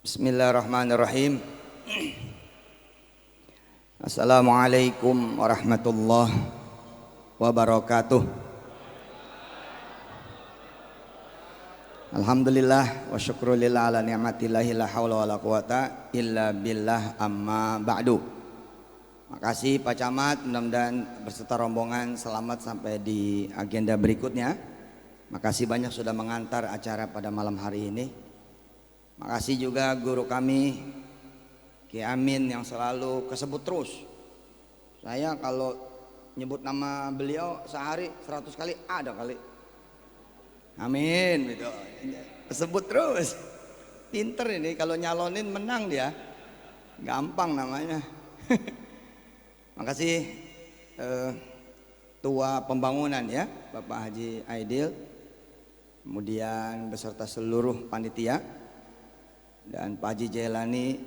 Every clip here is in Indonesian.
Bismillahirrahmanirrahim. Assalamualaikum warahmatullahi wabarakatuh. Alhamdulillah wa syukrulillah ala ni'matillahi la hawla wa la quwata illa billah amma ba'du. Makasih Pak Camat, mudah-mudahan berserta rombongan selamat sampai di agenda berikutnya. Makasih banyak sudah mengantar acara pada malam hari ini. Makasih juga guru kami Ki Amin yang selalu kesebut terus. Saya kalau nyebut nama beliau sehari 100 kali ada kali. Amin gitu. Kesebut terus. Pinter ini kalau nyalonin menang dia. Gampang namanya. Makasih Tua Pembangunan ya, Bapak Haji Aidil. Kemudian beserta seluruh panitia dan Pak Haji Jailani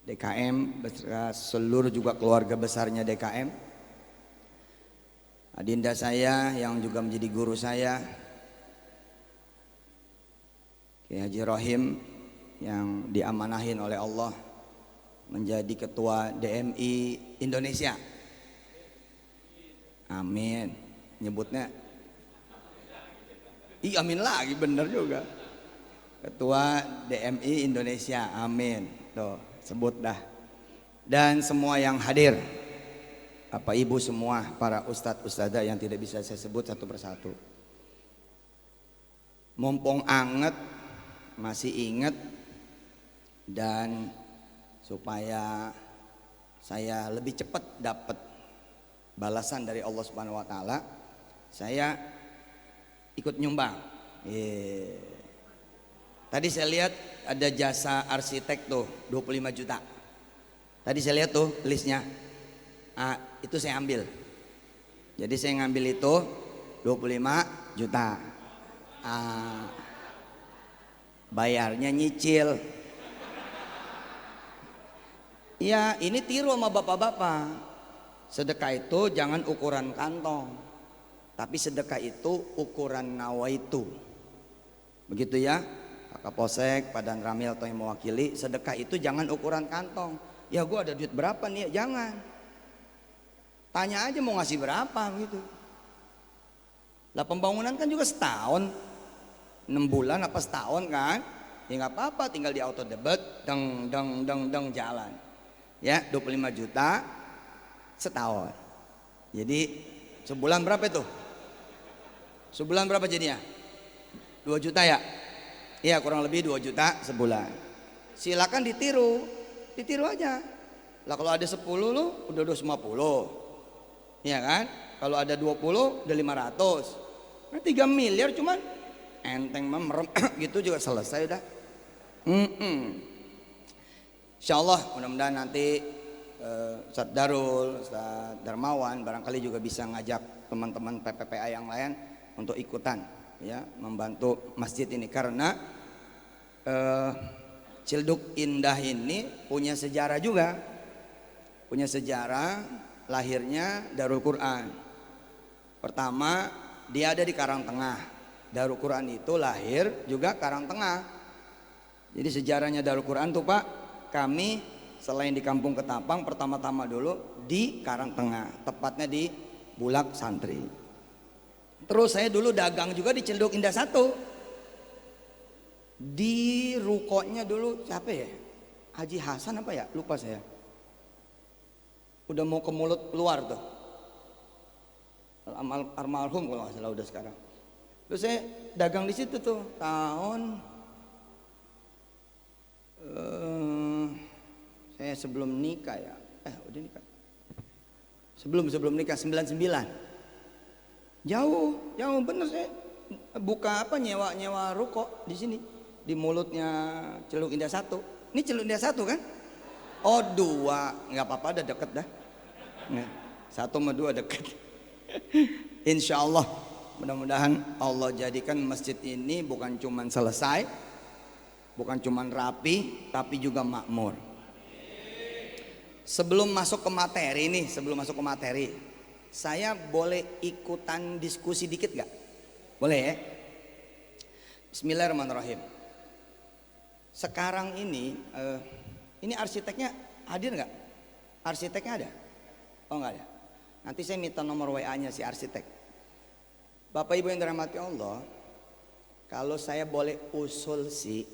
DKM beserta seluruh juga keluarga besarnya DKM, adinda saya yang juga menjadi guru saya Kiai Haji Rohim yang diamanahin oleh Allah menjadi ketua DMI Indonesia. Amin. Nyebutnya amin lagi, bener juga. Ketua DMI Indonesia, amin. Tuh, sebut dah. Dan semua yang hadir, Bapak Ibu semua, para ustadz ustadzah yang tidak bisa saya sebut satu persatu. Mumpung anget, masih inget, dan supaya saya lebih cepat dapat balasan dari Allah Subhanahu wa taala, saya ikut nyumbang. Tadi saya lihat ada jasa arsitek tuh 25 juta. Tadi saya lihat tuh listnya. Itu saya ambil. Jadi saya ngambil itu 25 juta. Bayarnya nyicil. Ya ini tiru sama bapak-bapak. Sedekah itu jangan ukuran kantong, tapi sedekah itu ukuran nawaitu. Begitu ya Pak Kapolsek, Pak Dan Ramil atau yang mewakili. Sedekah itu jangan ukuran kantong. Ya gue ada duit berapa nih, jangan. Tanya aja mau ngasih berapa gitu. Lah pembangunan kan juga setahun, 6 bulan apa setahun kan. Ya gak apa-apa, tinggal di auto debit, deng jalan. Ya 25 juta setahun. Jadi sebulan berapa itu? Sebulan berapa jadinya? 2 juta ya? Iya kurang lebih 2 juta sebulan. Silakan ditiru aja. Lah kalau ada 10 lu udah 250. Iya kan? Kalau ada 20 udah 500. Nah, 3 miliar cuman enteng merem gitu juga selesai udah. Insyaallah mudah-mudahan nanti Ustadz Darul, Ustadz Darmawan barangkali juga bisa ngajak teman-teman PPPA yang lain untuk ikutan ya membantu masjid ini, karena Cilduk Indah ini punya sejarah juga, punya sejarah lahirnya Darul Quran. Pertama dia ada di Karangtengah. Darul Quran itu lahir juga Karangtengah. Jadi sejarahnya Darul Quran tuh Pak, kami selain di Kampung Ketapang pertama-tama dulu di Karangtengah, tepatnya di Bulak Santri. Terus saya dulu dagang juga di Cilduk Indah 1. Di rukonya dulu siapa ya? Haji Hasan apa ya? Lupa saya. Udah mau ke mulut luar tuh. Almarhum kalau nggak salah udah sekarang. Terus saya dagang di situ tuh tahun saya sebelum nikah ya. Udah nikah. Sebelum nikah 99. Jauh bener saya buka nyewa ruko di sini di mulutnya Cilduk Indah 1. Ini Cilduk Indah 1 kan? Oh 2, nggak apa-apa, ada deket dah. 1 sama 2 deket. Insya Allah mudah-mudahan Allah jadikan masjid ini bukan cuman selesai, bukan cuman rapi, tapi juga makmur. Sebelum masuk ke materi, saya boleh ikutan diskusi dikit gak? Boleh ya? Bismillahirrahmanirrahim. sekarang ini arsiteknya hadir nggak? Arsiteknya ada? Oh nggak ada. Nanti saya minta nomor WA-nya si arsitek. Bapak Ibu yang dirahmati Allah, kalau saya boleh usul sih,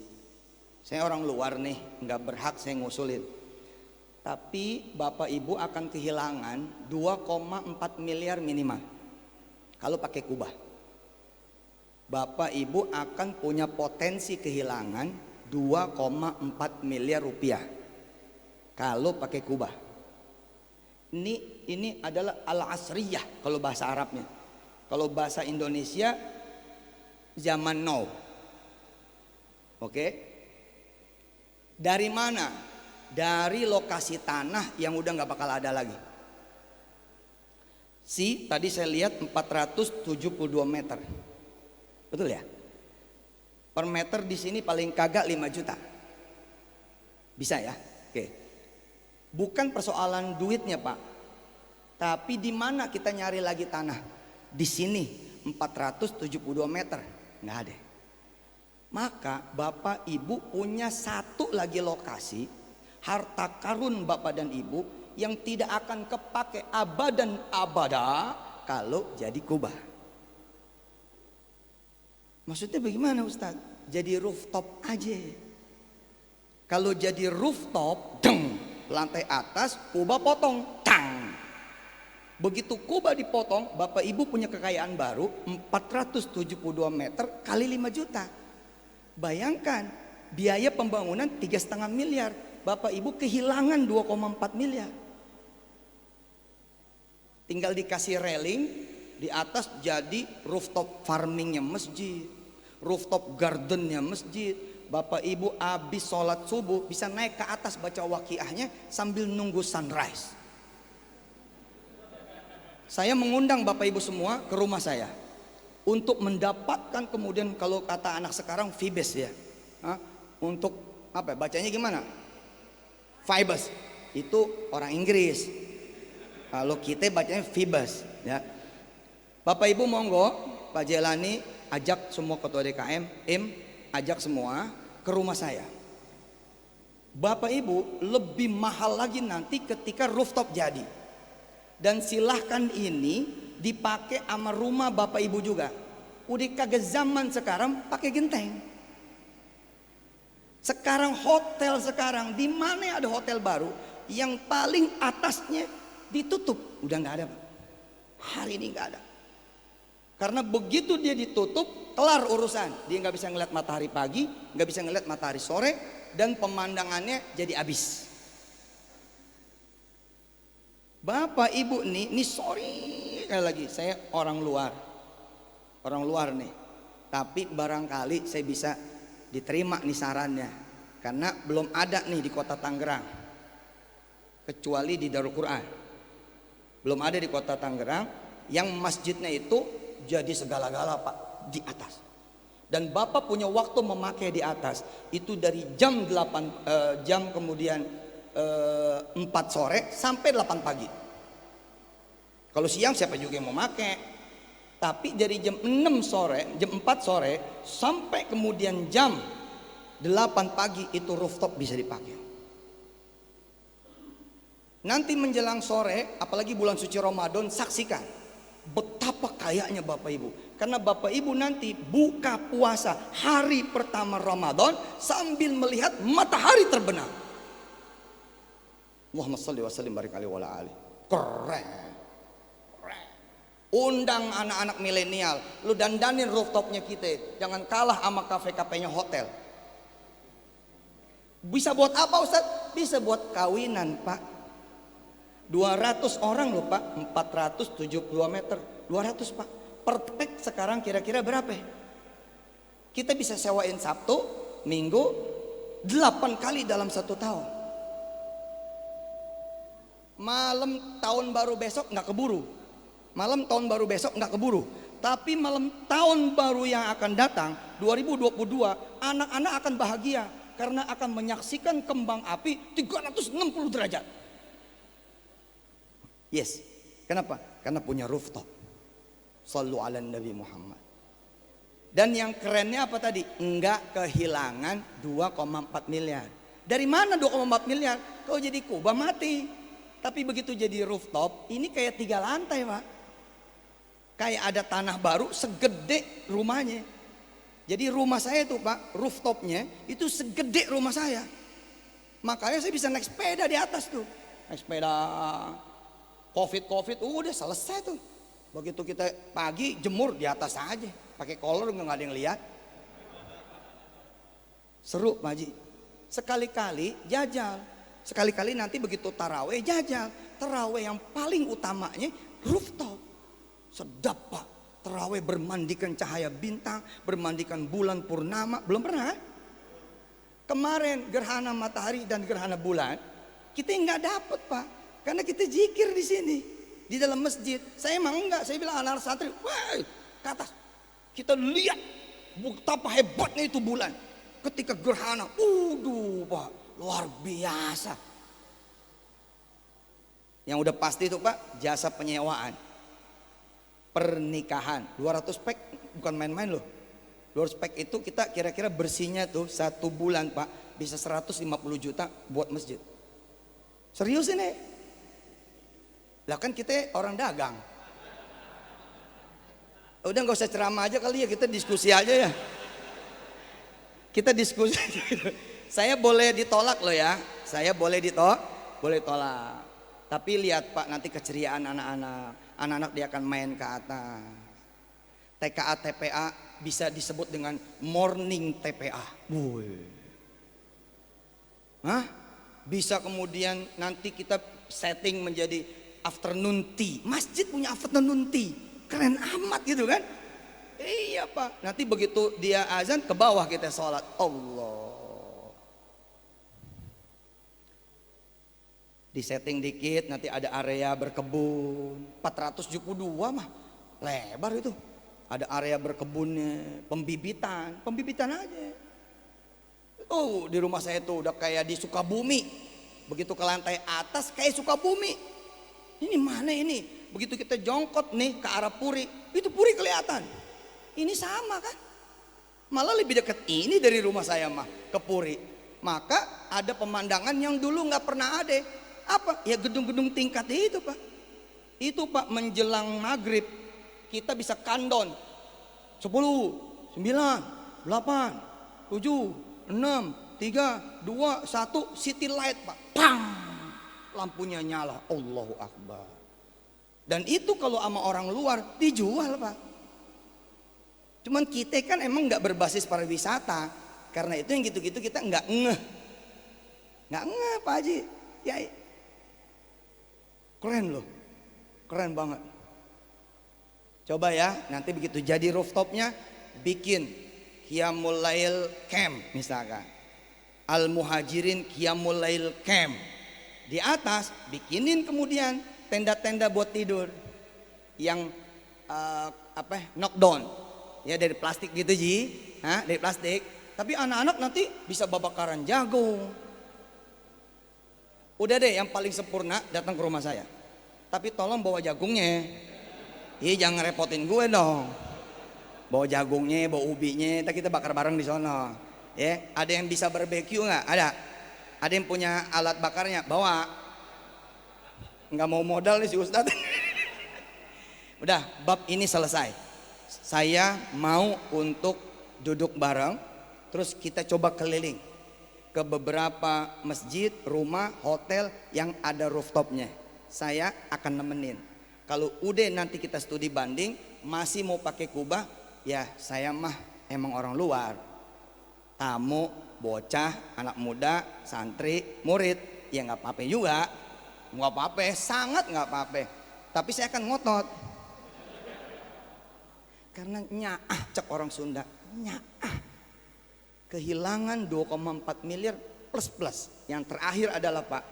saya orang luar nih, nggak berhak saya ngusulin. Tapi Bapak Ibu akan kehilangan 2,4 miliar minimal kalau pakai kubah. Bapak Ibu akan punya potensi kehilangan 2,4 miliar rupiah kalau pakai kubah. Ini adalah al-asriyah kalau bahasa Arabnya. Kalau bahasa Indonesia zaman now. Oke? Dari mana? Dari lokasi tanah yang udah nggak bakal ada lagi. Tadi saya lihat 472 meter. Betul ya? Per meter di sini paling kagak 5 juta. Bisa ya? Oke. Bukan persoalan duitnya, Pak. Tapi di mana kita nyari lagi tanah? Di sini 472 meter. Nggak ada. Maka Bapak Ibu punya satu lagi lokasi harta karun Bapak dan Ibu yang tidak akan kepake abadan abada kalau jadi kubah. Maksudnya bagaimana Ustaz? Jadi rooftop aja. Kalau jadi rooftop, lantai atas kubah potong, tang. Begitu kubah dipotong, Bapak Ibu punya kekayaan baru 472 meter kali 5 juta. Bayangkan biaya pembangunan 3,5 miliar, Bapak Ibu kehilangan 2,4 miliar. Tinggal dikasih railing di atas, jadi rooftop farmingnya masjid, rooftop gardennya masjid. Bapak Ibu habis sholat subuh bisa naik ke atas baca waqiahnya sambil nunggu sunrise. Saya mengundang Bapak Ibu semua ke rumah saya untuk mendapatkan, kemudian kalau kata anak sekarang Vibes ya, untuk apa? Bacanya gimana? Vibes itu orang Inggris. Kalau kita bacanya Vibes ya. Bapak Ibu monggo, Pak Jelani ajak semua ketua DKM, ajak semua ke rumah saya. Bapak Ibu lebih mahal lagi nanti ketika rooftop jadi. Dan silahkan ini dipakai sama rumah Bapak Ibu juga. Udah kagak zaman sekarang pakai genteng. Sekarang hotel sekarang, di mana ada hotel baru yang paling atasnya ditutup, udah nggak ada Pak. Hari ini nggak ada. Karena begitu dia ditutup, kelar urusan. Dia nggak bisa ngeliat matahari pagi, nggak bisa ngeliat matahari sore, dan pemandangannya jadi habis. Bapak Ibu ini sorry sekali lagi, saya orang luar nih. Tapi barangkali saya bisa diterima nih sarannya, karena belum ada nih di kota Tangerang, kecuali di Darul Quran. Belum ada di kota Tangerang yang masjidnya itu jadi segala-gala Pak di atas. Dan Bapak punya waktu memakai di atas itu dari jam 8 jam kemudian 4 sore sampai 8 pagi. Kalau siang siapa juga yang mau pakai. Tapi dari jam 6 sore, jam 4 sore sampai kemudian jam 8 pagi itu rooftop bisa dipakai. Nanti menjelang sore, apalagi bulan suci Ramadan, saksikan betapa kayanya Bapak Ibu. Karena Bapak Ibu nanti buka puasa hari pertama Ramadan sambil melihat matahari terbenam. Allahumma shalli wa sallim barik alaihi wa ala alihi. Keren. Undang anak-anak milenial, lu dandanin rooftopnya kita, jangan kalah sama kafe-kafenya hotel. Bisa buat apa Ustaz? Bisa buat kawinan Pak. 200 orang loh Pak, 472 meter, 200 Pak. Per tek sekarang kira-kira berapa? Kita bisa sewain Sabtu, Minggu, 8 kali dalam 1 tahun. Malam tahun baru besok nggak keburu. Malam tahun baru besok nggak keburu. Tapi malam tahun baru yang akan datang 2022, anak-anak akan bahagia karena akan menyaksikan kembang api 360 derajat. Yes. Kenapa? Karena punya rooftop. Shallu ala Nabi Muhammad. Dan yang kerennya apa tadi? Enggak kehilangan 2,4 miliar. Dari mana 2,4 miliar? Kau jadi kubah mati. Tapi begitu jadi rooftop, ini kayak 3 lantai Pak. Kayak ada tanah baru segede rumahnya. Jadi rumah saya itu Pak, rooftopnya itu segede rumah saya. Makanya saya bisa naik sepeda di atas tuh. Naik sepeda. Covid udah selesai tuh. Begitu kita pagi jemur di atas aja. Pakai kolor nggak ada yang lihat. Seru Pak Haji. Sekali-kali jajal. Sekali-kali nanti begitu taraweh jajal. Taraweh yang paling utamanya rooftop. Sedap Pak. Taraweh bermandikan cahaya bintang, bermandikan bulan purnama. Belum pernah kan? Kemarin gerhana matahari dan gerhana bulan kita nggak dapet Pak. Karena kita zikir di sini di dalam masjid. Saya emang enggak. Saya bilang anak santri, wah ke atas. Kita lihat betapa hebatnya itu bulan. Ketika gerhana, Pak, luar biasa. Yang udah pasti itu Pak, jasa penyewaan. Pernikahan 200 pek bukan main-main loh. 200 pek itu kita kira-kira bersihnya tuh 1 bulan Pak bisa 150 juta buat masjid. Serius ini? Lah kan kita orang dagang. Udah nggak usah ceramah aja kali ya, kita diskusi aja ya. Kita diskusi. Saya boleh ditolak loh ya. Saya boleh tolak. Tapi lihat Pak nanti keceriaan anak-anak. Anak-anak dia akan main ke atas. TKA TPA bisa disebut dengan morning TPA. Hah? Bisa kemudian nanti kita setting menjadi afternoon tea. Masjid punya afternoon tea. Keren amat gitu kan? Iya Pak. Nanti begitu dia azan ke bawah kita sholat. Allah. Di setting dikit nanti ada area berkebun 472 mah lebar itu. Ada area berkebunnya, pembibitan aja. Oh di rumah saya tuh udah kayak di Sukabumi. Begitu ke lantai atas kayak Sukabumi. Ini mana ini? Begitu kita jongkot nih ke arah Puri, itu Puri kelihatan. Ini sama kan? Malah lebih dekat ini dari rumah saya mah ke Puri. Maka ada pemandangan yang dulu nggak pernah ada. Apa? Ya gedung-gedung tingkat itu Pak. Itu Pak menjelang maghrib kita bisa kandon 10, 9, 8, 7, 6, 3, 2, 1 city light Pak. Pang! Lampunya nyala. Allahu Akbar. Dan itu kalau sama orang luar dijual Pak. Cuman kita kan emang nggak berbasis pariwisata. Karena itu yang gitu-gitu kita nggak ngeh. Nggak ngeh Pak Haji. Ya keren loh, keren banget. Coba ya, nanti begitu jadi rooftopnya bikin Qiyamul Lail Camp misalkan, Al Muhajirin Qiyamul Lail Camp. Di atas bikinin kemudian tenda-tenda buat tidur yang knockdown ya dari plastik gitu Ji, dari plastik. Tapi anak-anak nanti bisa babakaran jagung. Udah deh yang paling sempurna datang ke rumah saya. Tapi tolong bawa jagungnya. Iya jangan repotin gue dong. Bawa jagungnya, bawa ubinya, kita bakar bareng di sono. Ya, ada yang bisa barbeque nggak? Ada. Ada yang punya alat bakarnya? Bawa. Nggak mau modal nih si Ustadz. Udah, bab ini selesai. Saya mau untuk duduk bareng, terus kita coba keliling ke beberapa masjid, rumah, hotel yang ada rooftopnya. Saya akan nemenin. Kalau udah nanti kita studi banding masih mau pakai kubah, ya saya mah emang orang luar. Tamu, bocah, anak muda, santri, murid, ya nggak apa-apa juga, nggak apa-apa, sangat nggak apa-apa. Tapi saya akan ngotot. Karena nyaah cek orang Sunda, nyaah. Kehilangan 2,4 miliar plus. Yang terakhir adalah Pak,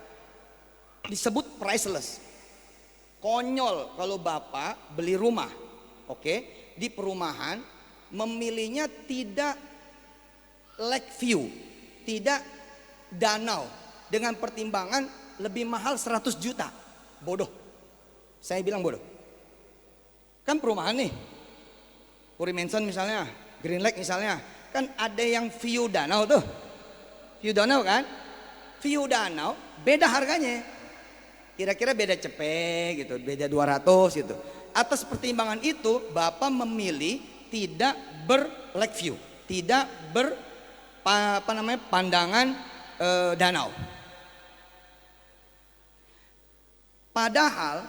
disebut priceless. Konyol kalau Bapak beli rumah, oke, di perumahan memilihnya tidak lake view, tidak danau, dengan pertimbangan lebih mahal 100 juta. Bodoh. Saya bilang bodoh. Kan perumahan nih, Puri Mansion misalnya Green Lake misalnya, kan ada yang view danau tuh. View danau kan? View danau beda harganya. Kira-kira beda cepet gitu, beda 200 gitu. Atas pertimbangan itu, Bapak memilih tidak ber-lake view, tidak pandangan danau. Padahal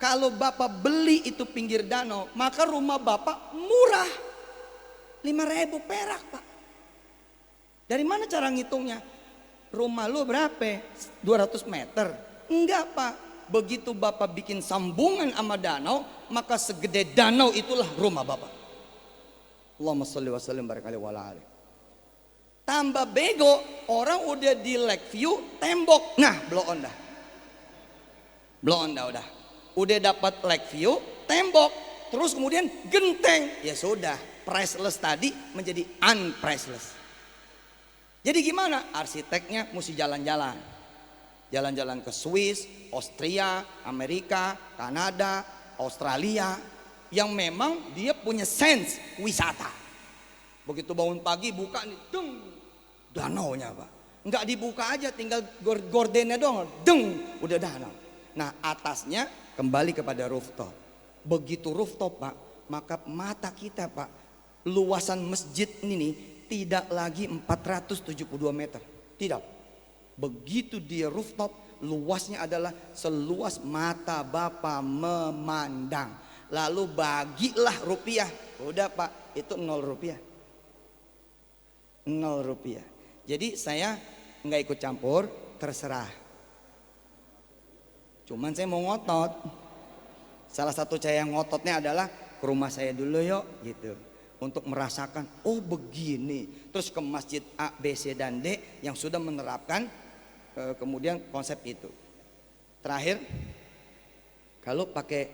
kalau Bapak beli itu pinggir danau, maka rumah Bapak murah, 5.000 perak Pak. Dari mana cara ngitungnya? Rumah lu berapa? 200 meter? Enggak Pak. Begitu Bapak bikin sambungan sama danau, maka segede danau itulah rumah Bapak. Allahumma sholli wa sallim barakalihi wa ala alihi. Tambah bego, orang udah di lake view tembok. Nah, blow on dah. Blow on dah udah. Udah dapat lake view, tembok, terus kemudian genteng. Ya sudah, priceless tadi menjadi unpriceless. Jadi gimana? Arsiteknya mesti jalan-jalan. Jalan-jalan ke Swiss, Austria, Amerika, Kanada, Australia, yang memang dia punya sense wisata. Begitu bangun pagi buka nih, deng, danaunya Pak. Enggak dibuka aja, tinggal gordennya doang, deng, udah danau. Nah atasnya kembali kepada rooftop. Begitu rooftop Pak, maka mata kita Pak, luasan masjid ini nih, tidak lagi 472 meter. Tidak. Begitu dia rooftop, luasnya adalah seluas mata Bapak memandang. Lalu bagilah rupiah. Udah Pak, itu 0 rupiah. 0 rupiah. Jadi saya nggak ikut campur, terserah. Cuman saya mau ngotot. Salah satu saya yang ngototnya adalah ke rumah saya dulu yuk gitu. Untuk merasakan, oh begini. Terus ke masjid A, B, C, dan D yang sudah menerapkan kemudian konsep itu. Terakhir, kalau pakai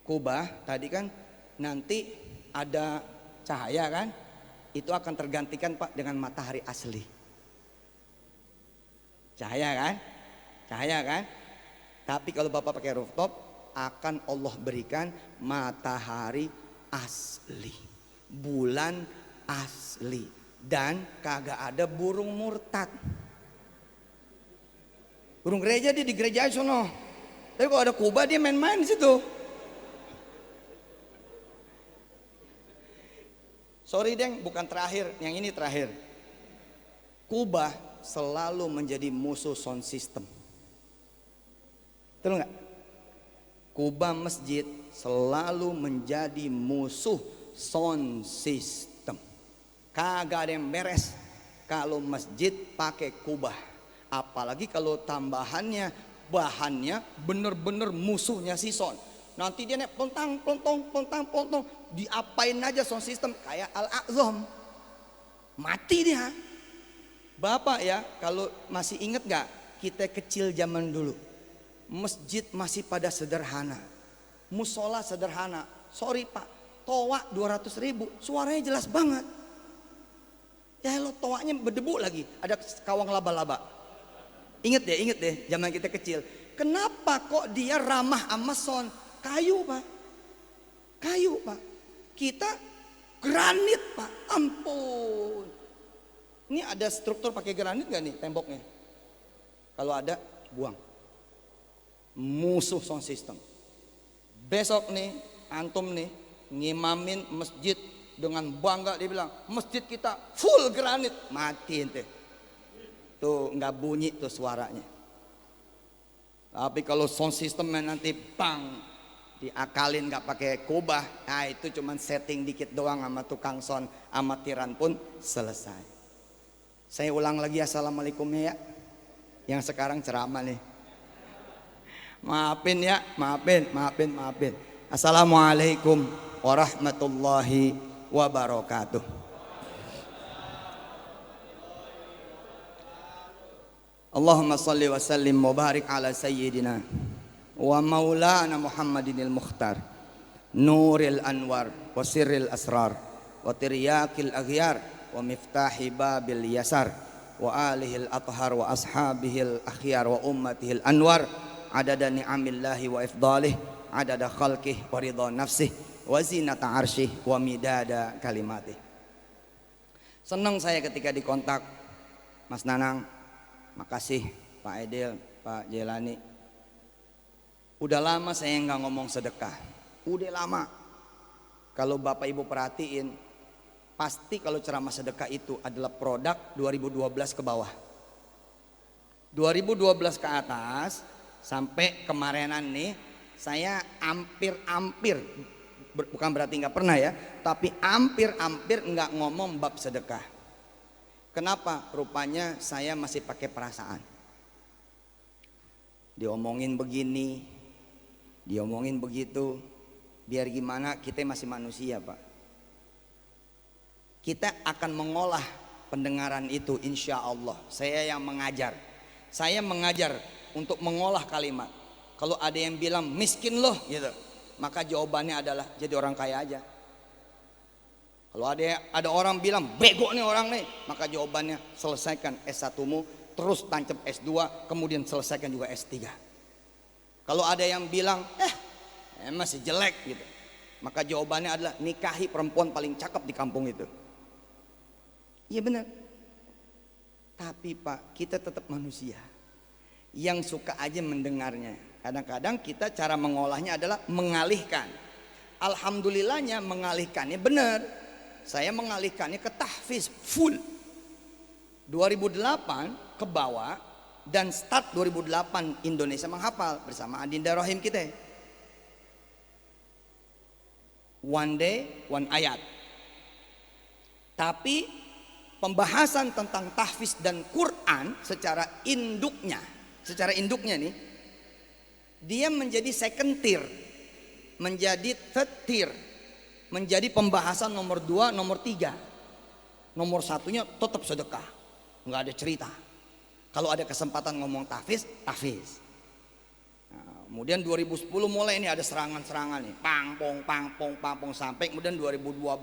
kubah tadi kan nanti ada cahaya kan, itu akan tergantikan Pak dengan matahari asli. Cahaya kan? Cahaya kan? Tapi kalau Bapak pakai rooftop, akan Allah berikan matahari asli, bulan asli, dan kagak ada burung murtad. Burung gereja dia di gereja aja sono. Tapi kalau ada kubah dia main-main di situ. Sorry Deng, bukan terakhir, yang ini terakhir. Kubah selalu menjadi musuh sound system. Betul nggak? Kubah masjid selalu menjadi musuh sound system. Kagak ada yang beres kalau masjid pakai kubah. Apalagi kalau tambahannya bahannya bener-bener musuhnya si sound. Nanti dia nek pontang, diapain aja sound system kayak Al-Aqzam. Mati dia. Bapak ya, kalau masih inget gak kita kecil zaman dulu, masjid masih pada sederhana, musola sederhana. Sorry Pak, toa 200.000, suaranya jelas banget. Ya lo toanya berdebu lagi, ada kawang laba-laba. Ingat deh zaman kita kecil. Kenapa kok dia ramah sama sound? Kayu Pak. Kayu Pak. Kita granit Pak. Ampun. Ini ada struktur pakai granit gak nih temboknya? Kalau ada, buang. Musuh sound system. Besok nih, antum nih ngimamin masjid dengan bangga, dia bilang masjid kita full granit. Mati ente. Tuh nggak bunyi tuh suaranya. Tapi kalau sound systemnya nanti bang diakalin nggak pakai kubah, nah itu cuman setting dikit doang sama tukang sound amatiran pun selesai. Saya ulang lagi assalamualaikumnya ya. Yang sekarang ceramah nih. Maafin ya, maafin. Assalamualaikum warahmatullahi wabarakatuh. Allahumma salli wa sallim wa barik ala sayyidina wa maulana Muhammadinil Mukhtar nuril anwar wa sirril asrar wa tiryakil aghyar wa miftahi babil yasar wa alihil athhar wa ashabihil akhyar wa ummatihil anwar adada ni'amillahi wa ifdalih adada khalqih wa ridha nafsih wa zinata arsyih wa midada kalimatih. Senang saya ketika dikontak Mas Nanang. Makasih Pak Edil, Pak Jelani. Udah lama saya nggak ngomong sedekah. Udah lama. Kalau Bapak Ibu perhatiin, pasti kalau ceramah sedekah itu adalah produk 2012 ke bawah. 2012 ke atas sampai kemarinan nih, saya hampir bukan berarti nggak pernah ya, tapi hampir nggak ngomong bab sedekah. Kenapa? Rupanya saya masih pakai perasaan. Diomongin begini, diomongin begitu, biar gimana kita masih manusia Pak. Kita akan mengolah pendengaran itu insya Allah. Saya yang mengajar. Saya mengajar untuk mengolah kalimat. Kalau ada yang bilang miskin loh gitu, maka jawabannya adalah jadi orang kaya aja. Kalau ada orang bilang bego nih orang nih, maka jawabannya selesaikan S1-mu, terus tancap S2, kemudian selesaikan juga S3. Kalau ada yang bilang masih jelek gitu, maka jawabannya adalah nikahi perempuan paling cakep di kampung itu. Iya benar. Tapi Pak, kita tetap manusia yang suka aja mendengarnya. Kadang-kadang kita cara mengolahnya adalah mengalihkan. Alhamdulillahnya mengalihkannya benar. Saya mengalihkannya ke tahfiz full 2008 ke bawah, dan start 2008 Indonesia menghafal bersama Adinda Rohim kita. One day, one ayat. Tapi pembahasan tentang tahfiz dan Quran secara induknya nih, dia menjadi second tier, menjadi third tier, menjadi pembahasan nomor 2, nomor 3. Nomor 1-nya tetap sedekah, nggak ada cerita. Kalau ada kesempatan ngomong tahfiz. Nah, kemudian 2010 mulai ini ada serangan-serangan nih, pangpong sampai kemudian 2012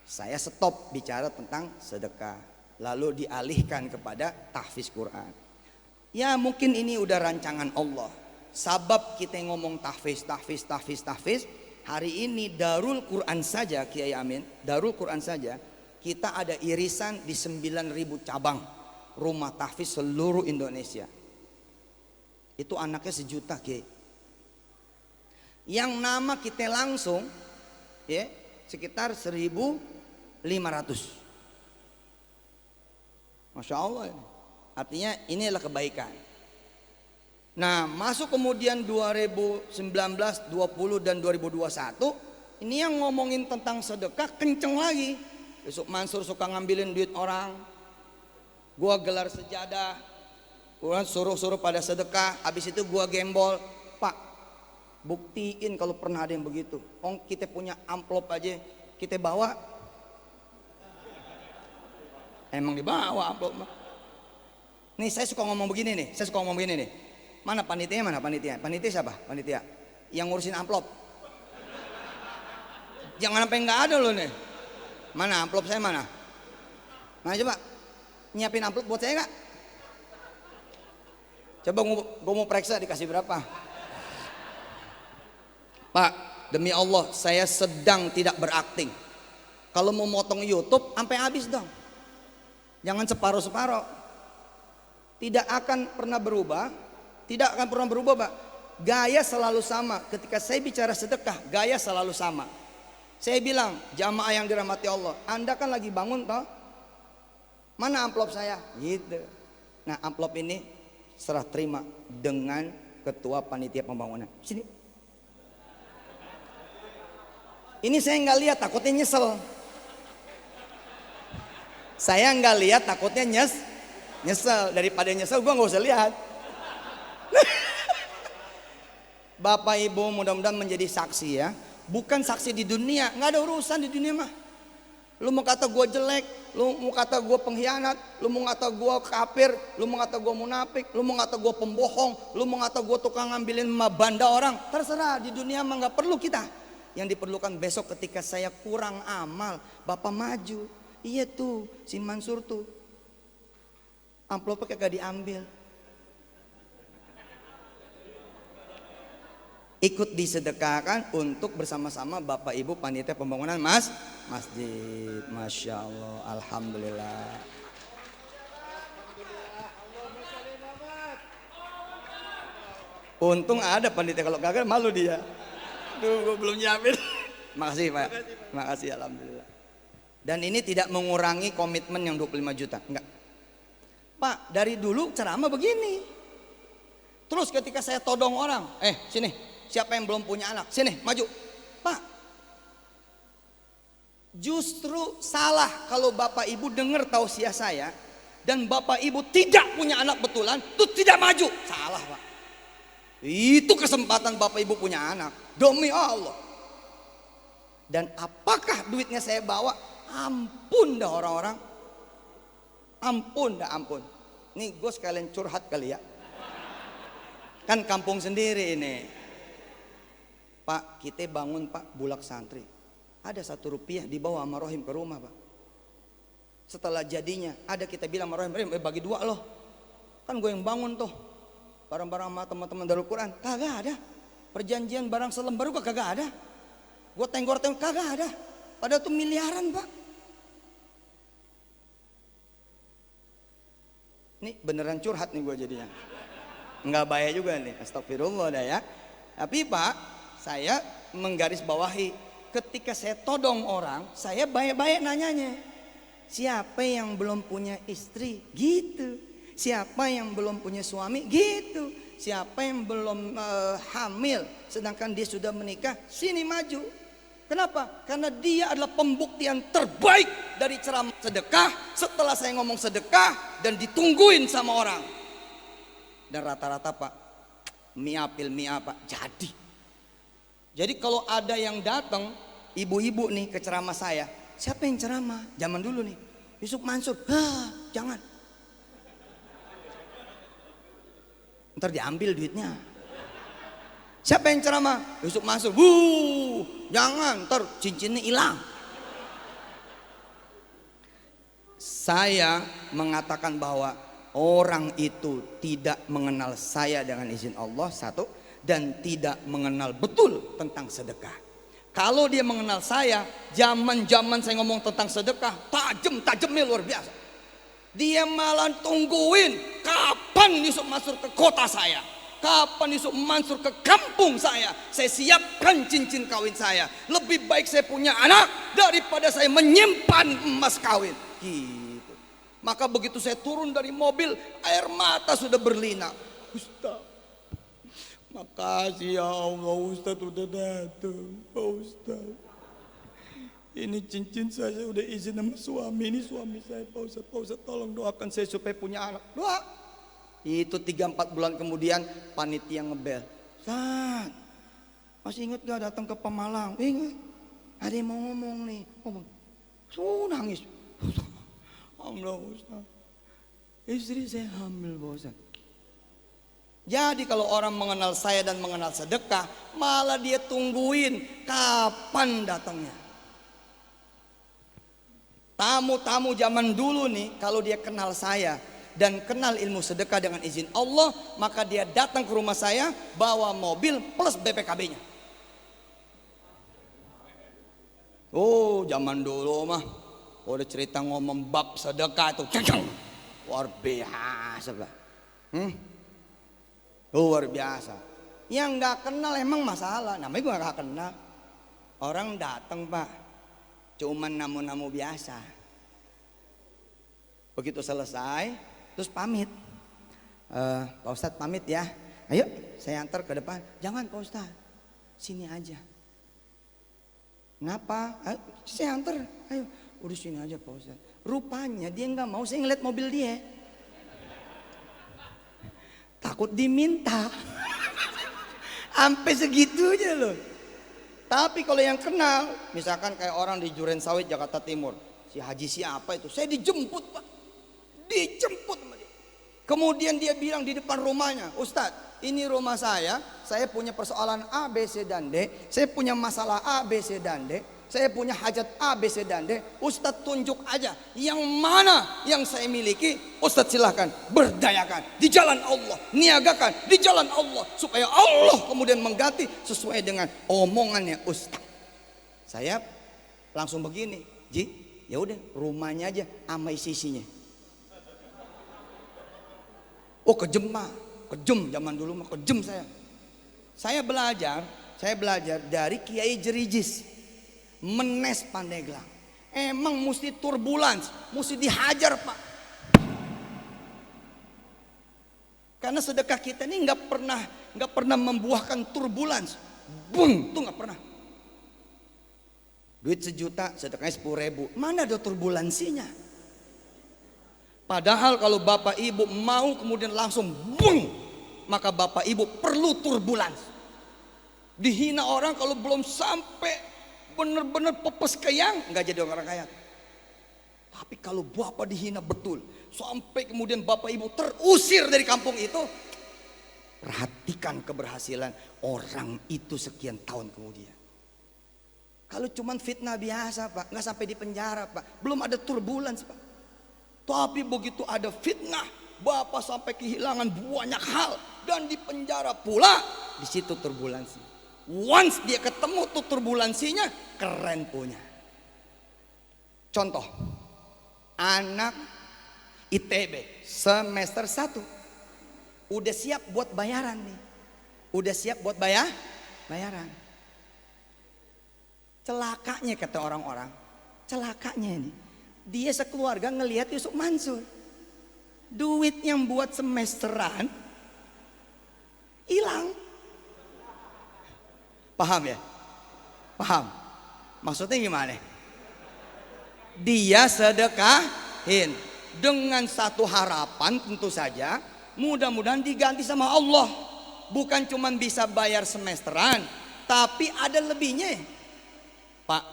saya stop bicara tentang sedekah, lalu dialihkan kepada tahfiz Quran. Ya mungkin ini udah rancangan Allah. Sabab kita ngomong tahfiz. Hari ini Darul Quran saja, Kiai Amin, Darul Quran saja kita ada irisan di 9.000 cabang rumah tahfiz seluruh Indonesia. Itu anaknya 1 juta Kiai. Yang nama kita langsung ya sekitar 1.500. Masya Allah. Artinya ini adalah kebaikan. Nah masuk kemudian 2019, 20 dan 2021, ini yang ngomongin tentang sedekah kenceng lagi. Besok Mansur suka ngambilin duit orang, gua gelar sejadah, gua suruh pada sedekah, habis itu gua gembol. Pak, buktiin kalau pernah ada yang begitu. Kita punya amplop aja kita bawa, emang dibawa amplop. Nih saya suka ngomong begini nih, Mana panitia? Panitia siapa? Panitia yang ngurusin amplop. Jangan sampai nggak ada loh nih. Mana amplop saya mana? Mana coba nyiapin amplop buat saya nggak? Coba gue mau periksa dikasih berapa? Pak, demi Allah saya sedang tidak berakting. Kalau mau motong YouTube sampai habis dong. Jangan separuh-separuh. Tidak akan pernah berubah. Pak. Gaya selalu sama. Ketika saya bicara sedekah, gaya selalu sama. Saya bilang, jamaah yang dirahmati Allah, Anda kan lagi bangun toh? Mana amplop saya? Gitu. Nah, amplop ini serah terima dengan ketua panitia pembangunan. Sini. Ini saya nggak lihat, takutnya nyesel. Saya nggak lihat, takutnya nyesel. Daripada nyesel, gua nggak usah lihat. Bapak Ibu mudah-mudahan menjadi saksi ya. Bukan saksi di dunia, nggak ada urusan di dunia mah. Lu mau kata gue jelek, lu mau kata gue pengkhianat, lu mau kata gue kafir, lu mau kata gue munafik, lu mau kata gue pembohong, lu mau kata gue tukang ngambilin banda orang, terserah. Di dunia mah nggak perlu kita. Yang diperlukan besok ketika saya kurang amal, Bapak maju. Iya tuh, si Mansur tuh amplopnya kagak diambil. ikut disedekahkan untuk bersama-sama Bapak Ibu panitia pembangunan masjid. Masya Allah, alhamdulillah. Untung ada panitia, kalau gagal malu dia. Duh, gue belum nyiapin. Makasih Pak. Makasih, alhamdulillah. Dan ini tidak mengurangi komitmen yang 25 juta, enggak. Pak, dari dulu ceramah begini. Terus ketika saya todong orang, sini, siapa yang belum punya anak? Sini, maju. Pak, justru salah kalau Bapak Ibu dengar tausiah saya dan Bapak Ibu tidak punya anak betulan, itu tidak maju. Salah Pak. Itu kesempatan Bapak Ibu punya anak, demi Allah. Dan apakah duitnya saya bawa? Ampun dah orang-orang. Ampun dah ampun. Nih gue sekalian curhat kali ya. Kan kampung sendiri ini. Pak, kita bangun Pak bulak santri. Ada 1 rupiah dibawa sama Rohim ke rumah Pak. Setelah jadinya ada kita bilang sama Rohim, bagi 2 loh. Kan gue yang bangun tuh. Barang-barang sama teman-teman Darul Quran. Kagak ada. Perjanjian barang selembar juga kagak ada. Gue tenggor-tenggor kagak ada. Padahal tuh miliaran Pak. Nih beneran curhat nih gue jadinya. Enggak bahaya juga nih, astagfirullah dah ya. Tapi Pak, saya menggarisbawahi ketika saya todong orang, saya baik-baik nanyanya. Siapa yang belum punya istri? Gitu. Siapa yang belum punya suami? Gitu. Siapa yang belum hamil sedangkan dia sudah menikah? Sini maju. Kenapa? Karena dia adalah pembuktian terbaik dari ceramah sedekah. Setelah saya ngomong sedekah dan ditungguin sama orang. Dan rata-rata Pak, miapil Pak, jadi kalau ada yang datang ibu-ibu nih ke ceramah saya, siapa yang ceramah? Zaman dulu nih, Yusuf Mansur. Jangan, ntar diambil duitnya. Siapa yang ceramah? Yusuf Mansur. Jangan, ntar cincinnya hilang. Saya mengatakan bahwa orang itu tidak mengenal saya dengan izin Allah, 1, dan tidak mengenal betul tentang sedekah. Kalau dia mengenal saya, zaman-zaman saya ngomong tentang sedekah, tajamnya luar biasa. Dia malah tungguin kapan Yusuf Mansur ke kota saya, kapan Yusuf Mansur ke kampung saya siapkan cincin kawin saya. Lebih baik saya punya anak daripada saya menyimpan emas kawin. Gitu. Maka begitu saya turun dari mobil, air mata sudah berlinang. Ustaz, makasih ya Allah, Ustaz udah datang. Pak Ustaz, ini cincin saya udah izin sama suami. Ini suami saya Pak Ustaz. Pak Ustaz tolong doakan saya supaya punya anak. Doa. Itu 3-4 bulan kemudian panitia ngebel. Ustaz, masih ingat gak datang ke Pemalang? Ingat. Ada yang mau ngomong nih. Ngomong. Nangis. Allah Ustaz, istri saya hamil Pak Ustaz. Jadi kalau orang mengenal saya dan mengenal sedekah, malah dia tungguin kapan datangnya. Tamu-tamu zaman dulu nih, kalau dia kenal saya dan kenal ilmu sedekah dengan izin Allah, maka dia datang ke rumah saya bawa mobil plus BPKB-nya. Oh, zaman dulu mah udah cerita ngomong bab sedekah itu luar biasa Pak. Luar biasa. Yang nggak kenal emang masalah. Namanya gue nggak kenal. Orang datang Pak, cuman namu-namu biasa. Begitu selesai, terus pamit. Pak Ustadz pamit ya. Ayo saya antar ke depan. Jangan Pak Ustadz, sini aja. Kenapa? Saya antar. Ayo. Udah sini aja Pak Ustaz. Rupanya dia nggak mau saya ngeliat mobil dia. Takut diminta. Sampai segitunya loh. Tapi kalau yang kenal, misalkan kayak orang di Duren Sawit Jakarta Timur, si Haji siapa itu, saya dijemput Pak. Dijemput sama dia. Kemudian dia bilang di depan rumahnya, Ustadz, ini rumah saya punya persoalan A, B, C, dan D. Saya punya masalah A, B, C, dan D. Saya punya hajat A, B, C, dan D. Ustadz tunjuk aja yang mana yang saya miliki. Ustadz silahkan berdayakan di jalan Allah, niagakan di jalan Allah, supaya Allah kemudian mengganti sesuai dengan omongannya Ustadz. Saya langsung begini, Ji, ya udah rumahnya aja sama isinya. Oh kejem mah, kejem zaman dulu mah kejem saya. Saya belajar dari Kiai Jerijis. Menes Pandeglang. Emang mesti turbulans, mesti dihajar Pak. Karena sedekah kita ini nggak pernah membuahkan turbulans. Bung, tuh nggak pernah. Duit 1 juta, sedekahnya 10.000. Mana ada turbulansinya? Padahal kalau Bapak Ibu mau kemudian langsung bung, maka Bapak Ibu perlu turbulans. Dihina orang kalau belum sampai bener-bener pepes kayang, nggak jadi orang kaya. Tapi kalau Bapak dihina betul, sampai kemudian Bapak Ibu terusir dari kampung itu, perhatikan keberhasilan orang itu sekian tahun kemudian. Kalau cuman fitnah biasa Pak, nggak sampai di penjara Pak, belum ada turbulans Pak. Tapi begitu ada fitnah, Bapak sampai kehilangan banyak hal dan di penjara pula, di situ turbulansi. Once dia ketemu tuh turbulansinya, keren punya. Contoh, anak ITB semester 1 udah siap buat bayaran nih. Udah siap buat bayaran. Celakanya kata orang-orang, celakanya ini, dia sekeluarga ngelihat Yusuf Mansur. Duit yang buat semesteran hilang. Paham ya? Paham? Maksudnya gimana? Dia sedekahin dengan satu harapan tentu saja, mudah-mudahan diganti sama Allah. Bukan cuma bisa bayar semesteran, tapi ada lebihnya. Pak,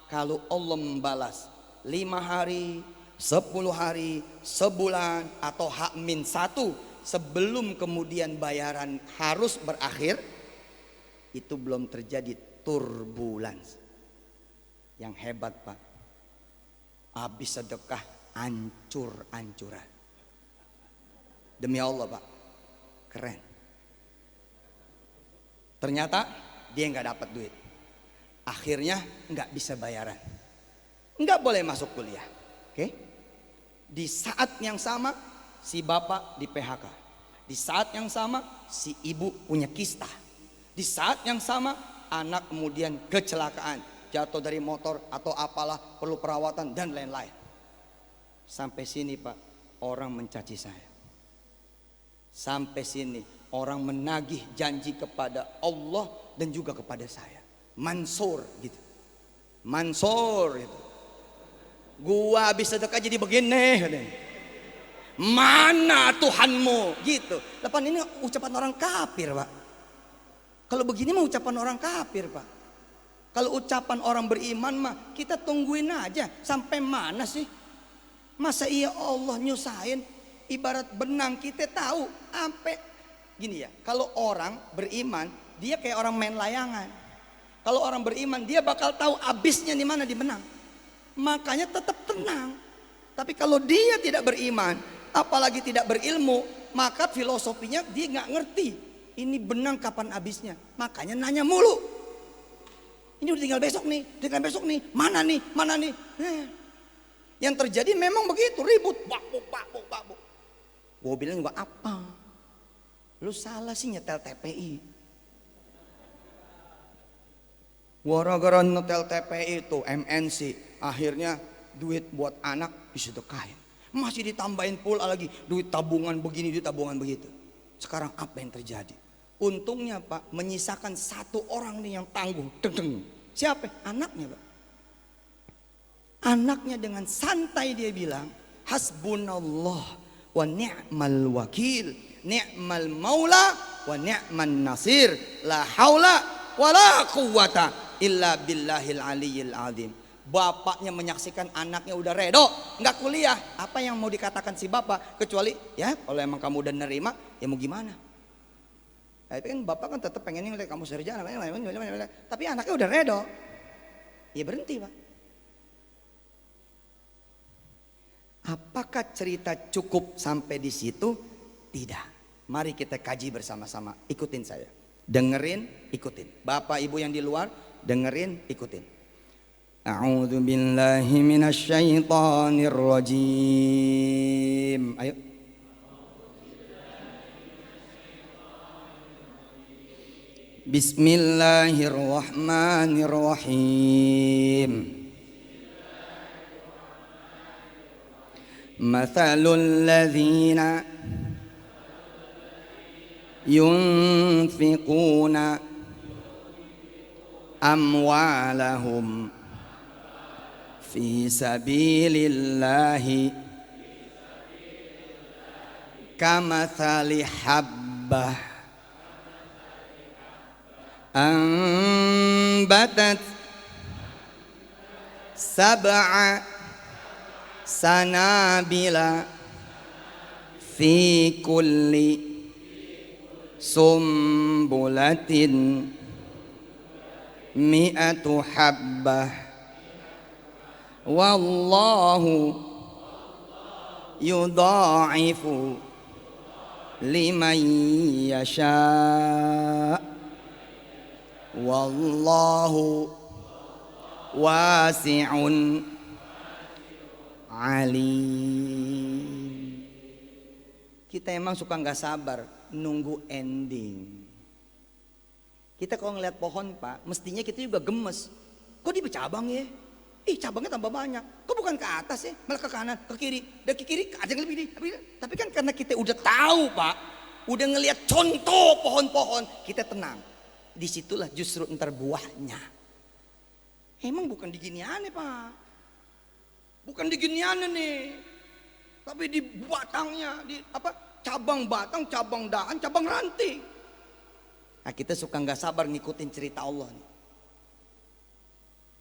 kalau Allah membalas 5 hari, 10 hari, sebulan atau H-1 sebelum kemudian bayaran harus berakhir, itu belum terjadi turbulans. Yang hebat Pak, habis sedekah ancur-ancuran. Demi Allah Pak, keren. Ternyata dia nggak dapat duit, akhirnya nggak bisa bayaran, nggak boleh masuk kuliah. Oke? Di saat yang sama si bapak di PHK, di saat yang sama si ibu punya kista. Di saat yang sama anak kemudian kecelakaan, jatuh dari motor atau apalah, perlu perawatan dan lain-lain. Sampai sini Pak, orang mencaci saya. Sampai sini orang menagih janji kepada Allah dan juga kepada saya. Mansur gitu. Mansur gitu. Gua habis sedekah jadi begini katanya. Mana Tuhanmu gitu. Lepas ini ucapan orang kafir Pak. Kalau begini mah ucapan orang kafir Pak. Kalau ucapan orang beriman mah kita tungguin aja. Sampai mana sih? Masa iya Allah nyusahin? Ibarat benang kita tahu sampai gini ya. Kalau orang beriman dia kayak orang main layangan. Kalau orang beriman dia bakal tahu abisnya di mana di benang. Makanya tetap tenang. Tapi kalau dia tidak beriman, apalagi tidak berilmu, maka filosofinya dia nggak ngerti. Ini benang kapan habisnya, makanya nanya mulu. Ini udah tinggal besok nih, mana nih. Yang terjadi memang begitu, ribut, bakbuk. Gue bilang juga apa? Lu salah sih nyetel TPI. Gara-gara nyetel TPI itu MNC, akhirnya duit buat anak disedekahin. Masih ditambahin pula lagi duit tabungan begini, duit tabungan begitu. Sekarang apa yang terjadi? Untungnya Pak, menyisakan 1 orang nih yang tangguh. Siapa? Anaknya Pak. Anaknya dengan santai dia bilang, hasbunallah wa ni'mal wakil, ni'mal maula wa ni'man nasir, la haula wa la quwata illa billahil aliyyil azim. Bapaknya menyaksikan anaknya udah redo, nggak kuliah. Apa yang mau dikatakan si bapak? Kecuali ya kalau emang kamu udah nerima, ya mau gimana? Tapi kan bapak kan tetap pengen ngeliat kamu sarjana, tapi anaknya udah redo. ya berhenti Pak. Apakah cerita cukup sampai di situ? Tidak. Mari kita kaji bersama-sama. Ikutin saya. Dengerin, ikutin. Bapak Ibu yang di luar, dengerin, ikutin. A'udzu billahi minasyaitonir rajim. Ayo. Bismillahirrahmanirrahim. Mathalul ladzina yunfiquna amwalahum fi sabilillahi kamathali habbah ambatat sab'a sanabila fi kulli sumbulatin mi'atu habbah wallahu yudha'ifu liman yasha' wallahu wasi'un alim. Kita emang suka nggak sabar nunggu ending. Kita kalau ngeliat pohon Pak, mestinya kita juga gemes. Kok dia bercabang ya? Ih, cabangnya tambah banyak. Kok bukan ke atas ya? Malah ke kanan, ke kiri. Dan ke kiri ada yang lebih. Tapi kan karena kita udah tahu Pak, udah ngeliat contoh pohon-pohon, kita tenang. Disitulah justru ntar buahnya. Emang bukan di giniannya Pak. Bukan di giniannya nih. Tapi di batangnya, di apa? Cabang batang, cabang dahan, cabang ranting. Nah, kita suka nggak sabar ngikutin cerita Allah nih.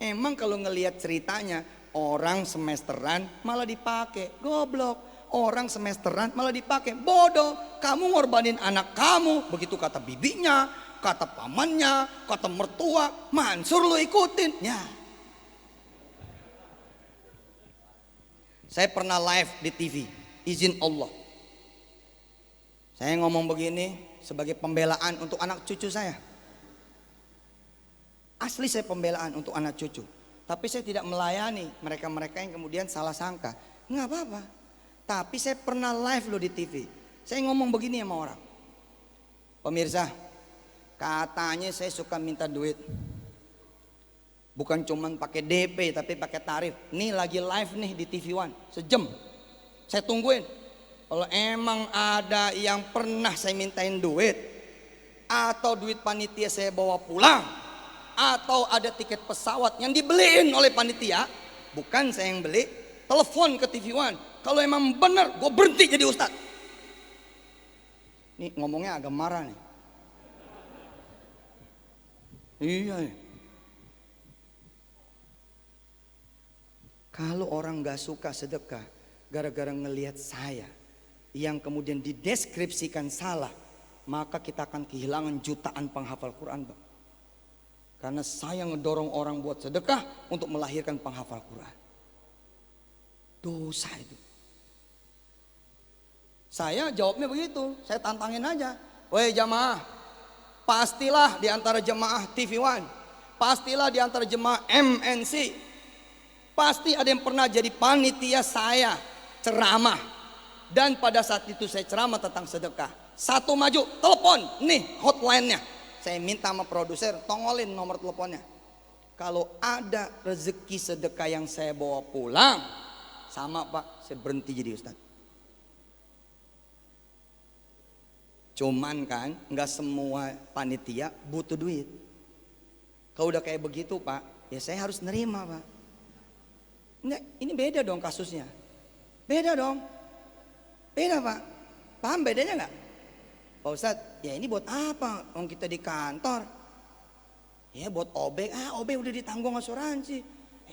Emang kalau ngelihat ceritanya orang semesteran malah dipakai, goblok. Orang semesteran malah dipakai, bodoh. Kamu ngorbanin anak kamu, begitu kata bibinya, kata pamannya, kata mertua, Mansur lo ikutin. Ya. Saya pernah live di TV, izin Allah. Saya ngomong begini sebagai pembelaan untuk anak cucu saya. Asli saya pembelaan untuk anak cucu. Tapi saya tidak melayani mereka-mereka yang kemudian salah sangka. Nggak apa-apa. Tapi saya pernah live loh di TV. Saya ngomong begini sama orang. Pemirsa, katanya saya suka minta duit. Bukan cuman pakai DP tapi pakai tarif. Nih lagi live nih di TV One, sejam. Saya tungguin. Kalau emang ada yang pernah saya mintain duit, atau duit panitia saya bawa pulang, atau ada tiket pesawat yang dibeliin oleh panitia, bukan saya yang beli, telepon ke TV One. Kalau emang bener, gue berhenti jadi ustadz. Nih ngomongnya agak marah nih. Iya. Kalau orang gak suka sedekah gara-gara ngelihat saya yang kemudian dideskripsikan salah, maka kita akan kehilangan jutaan penghafal Quran Bang. Karena saya ngedorong orang buat sedekah untuk melahirkan penghafal Quran. Dosa itu. Saya jawabnya begitu, saya tantangin aja. Woi jamaah, pastilah di antara jemaah TV One, pastilah di antara jemaah MNC, pasti ada yang pernah jadi panitia saya ceramah. Dan pada saat itu saya ceramah tentang sedekah. Satu maju, telepon, nih hotline-nya. Saya minta sama produser, tongolin nomor teleponnya. Kalau ada rezeki sedekah yang saya bawa pulang, sama Pak, saya berhenti jadi ustadz. Cuman kan nggak semua panitia butuh duit. Kalau udah kayak begitu Pak, ya saya harus nerima Pak. Enggak, ini beda dong kasusnya. Beda dong. Beda Pak. Paham bedanya nggak? Pak Ustadz, ya ini buat apa? Orang kita di kantor. Ya buat OB, OB udah ditanggung asuransi.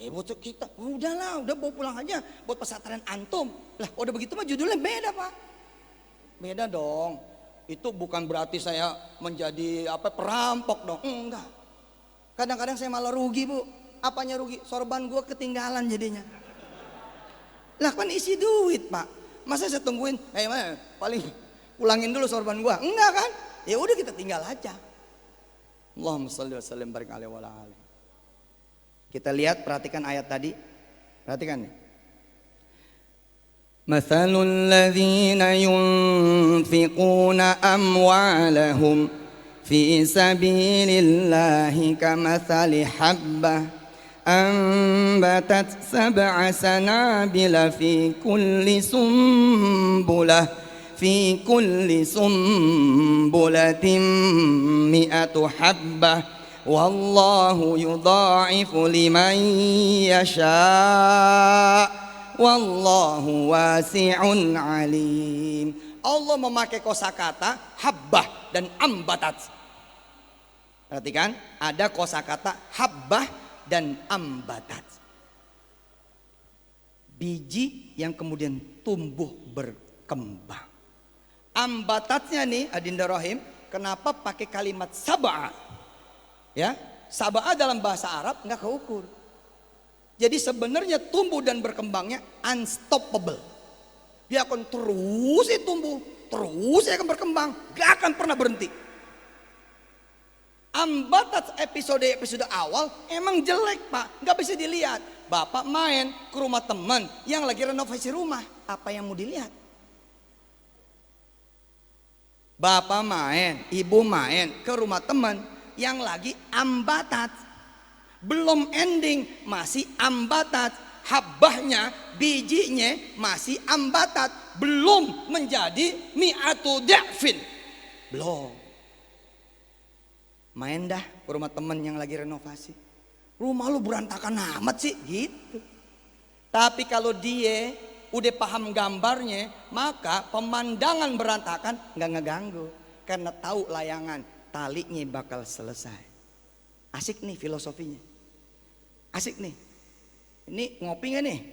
Buat kita, udahlah, udah bawa pulang aja. Buat pesantren antum. Lah udah begitu mah judulnya beda Pak. Beda dong. Itu bukan berarti saya menjadi perampok dong. Enggak. Kadang-kadang saya malah rugi Bu. Apanya rugi? Sorban gue ketinggalan jadinya. Lah kan isi duit pak. Masa saya tungguin, mana? Paling pulangin dulu sorban gue. Enggak kan? Ya udah kita tinggal aja. Allahumma shalli wa sallim barik alaihi wa ala alihi. Kita lihat, perhatikan ayat tadi. Perhatikan nih. Mathalul ladzina yunfiquna amwalahum fi sabilillahi kamathali habbah anbatat sab'a sanabila fi kulli sumbulatin mi'atu habbah wallahu yudha'ifu liman yasha' wallahu wasi'un alim. Allah memakai kosakata habbah dan ambatat. Perhatikan, ada kosakata habbah dan ambatat. Biji yang kemudian tumbuh berkembang. Ambatatnya nih adinda rahim, kenapa pakai kalimat sab'a? Ya, sab'a dalam bahasa Arab nggak keukur. Jadi sebenarnya tumbuh dan berkembangnya unstoppable. Dia akan terus tumbuh, terus akan berkembang, gak akan pernah berhenti. Ambatat episode awal emang jelek pak, gak bisa dilihat. Bapak main ke rumah teman yang lagi renovasi rumah, apa yang mau dilihat? Bapak main, ibu main ke rumah teman yang lagi ambatat. Belum ending, masih ambatat. Habbahnya, bijinya masih ambatat. Belum menjadi mi'atu da'fin. Belum. Main dah ke rumah temen yang lagi renovasi. Rumah lu berantakan amat sih, gitu. Tapi kalau dia udah paham gambarnya, maka pemandangan berantakan nggak ngeganggu. Karena tahu layangan, talinya bakal selesai. Asik nih filosofinya. Asik nih. Ini ngopi gak nih?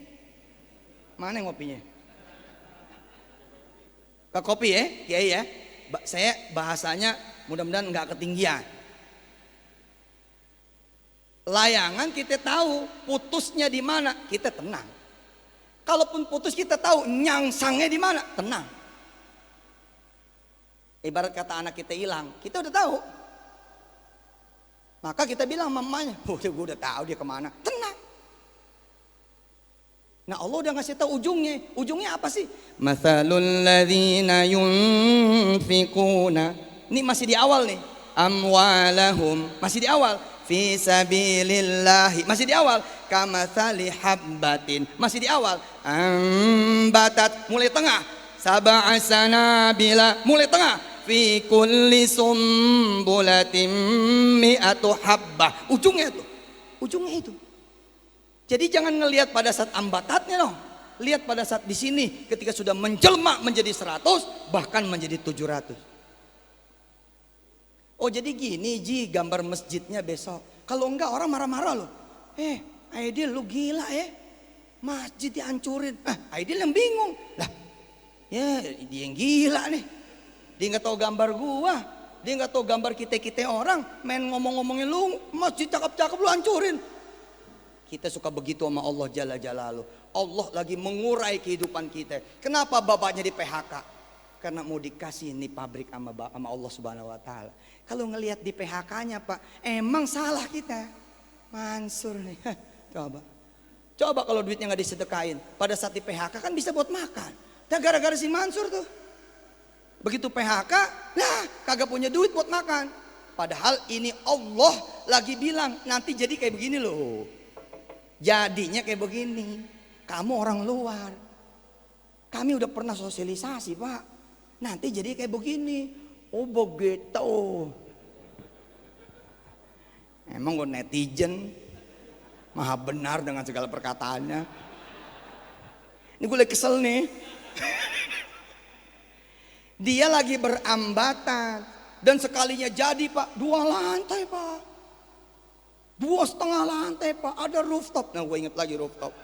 Mana ngopinya? Ke kopi ya, Kiai ya. Saya bahasanya mudah-mudahan nggak ketinggian. Layangan kita tahu putusnya di mana, kita tenang. Kalaupun putus kita tahu nyangsangnya di mana, tenang. Ibarat kata anak kita hilang, kita udah tahu. Maka kita bilang mamanya, gue udah tahu dia kemana, tenang. Nah Allah udah ngasih tahu ujungnya apa sih? Mathalul ladzina yunfiquna. Ini masih di awal nih. Amwalahum, masih di awal. Fi sabilillahi, masih di awal. Kamathali habbatin, masih di awal. Ambatat, mulai tengah. Sab'a sanabila, mulai tengah. Fi kulli sumbulatin mi'atu habbah. Ujungnya itu. Jadi jangan ngelihat pada saat ambatatnya dong. Lihat pada saat di sini ketika sudah menjelma menjadi 100 bahkan menjadi 700. Oh jadi gini Ji gambar masjidnya besok. Kalau enggak orang marah-marah loh. Aidil lu gila ya. Masjid dihancurin. Aidil yang bingung. Lah ya dia yang gila nih. Dia nggak tahu gambar gua, dia nggak tahu gambar kita orang, main ngomongin lu masjid cakep-cakep lu hancurin. Kita suka begitu sama Allah Jalla Jalaluh. Allah lagi mengurai kehidupan kita. Kenapa bapaknya di PHK? Karena mau dikasih nih pabrik sama Allah Subhanahu Wa Taala. Kalau ngelihat di PHK-nya pak, emang salah kita. Mansur nih, coba kalau duitnya nggak disedekain, pada saat di PHK kan bisa buat makan. Dan gara-gara si Mansur tuh. Begitu PHK, nah kagak punya duit buat makan. Padahal ini Allah lagi bilang nanti jadi kayak begini loh. Jadinya kayak begini. Kamu orang luar. Kami udah pernah sosialisasi pak. Nanti jadi kayak begini. Oh begitu. Emang gue netizen maha benar dengan segala perkataannya. Ini gue lagi kesel nih. Dia lagi berambatan dan sekalinya jadi pak 2 lantai pak, 2,5 lantai pak, ada rooftop. Nah gue inget lagi rooftop.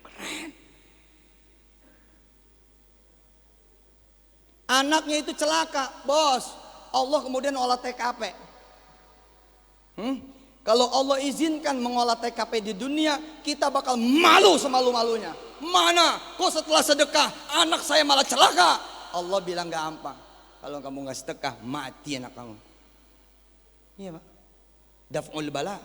Keren. Anaknya itu celaka bos, Allah kemudian olah TKP. Kalau Allah izinkan mengolah TKP di dunia, kita bakal malu semalu-malunya. Mana kok setelah sedekah anak saya malah celaka? Allah bilang gampang. Kalau kamu nggak sedekah, mati anak kamu. Iya Pak. Daf'ul bala.